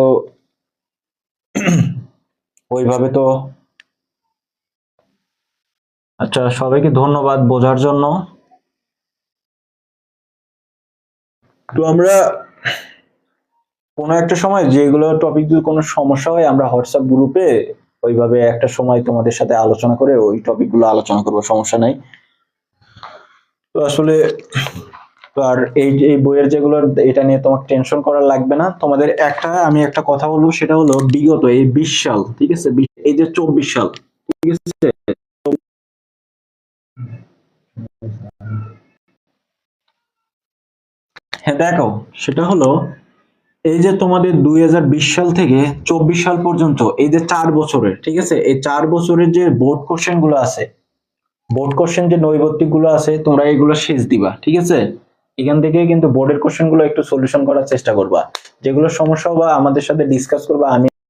ওইভাবে তো। আচ্ছা, সবাইকে ধন্যবাদ বোঝার জন্য। তো আমরা কোনো একটা সময় যেগুলো টপিক যদি কোনো সমস্যা হয়, আমরা হোয়াটসঅ্যাপ গ্রুপে ওইভাবে একটা সময় তোমাদের সাথে আলোচনা করে ওই টপিক গুলো আলোচনা করবো, সমস্যা নাই। তো আসলে তো আর এই এই বইয়ের যেগুলো, এটা নিয়ে তোমাকে টেনশন করা লাগবে না। তোমাদের একটা আমি একটা কথা বলবো, সেটা হলো বিগত এই 20 সাল, ঠিক আছে, এই যে 24 সাল, ঠিক আছে। হ্যাঁ দেখো, সেটা হলো এই যে তোমাদের 2020 সাল থেকে 24 সাল পর্যন্ত এই যে 4 বছরের, ঠিক আছে, এই 4 বছরের যে বোর্ড কোশ্চেন গুলো আছে, বোর্ড কোশ্চেন যে নৈর্ব্যক্তিক গুলো আছে, তোমরা এগুলো শেষ দিবা, ঠিক আছে। এখান থেকে কিন্তু বোর্ডের কোশ্চেন গুলো একটু সলিউশন করার চেষ্টা করবা, যেগুলো সমস্যা হবে আমাদের সাথে ডিসকাস করবা। আমি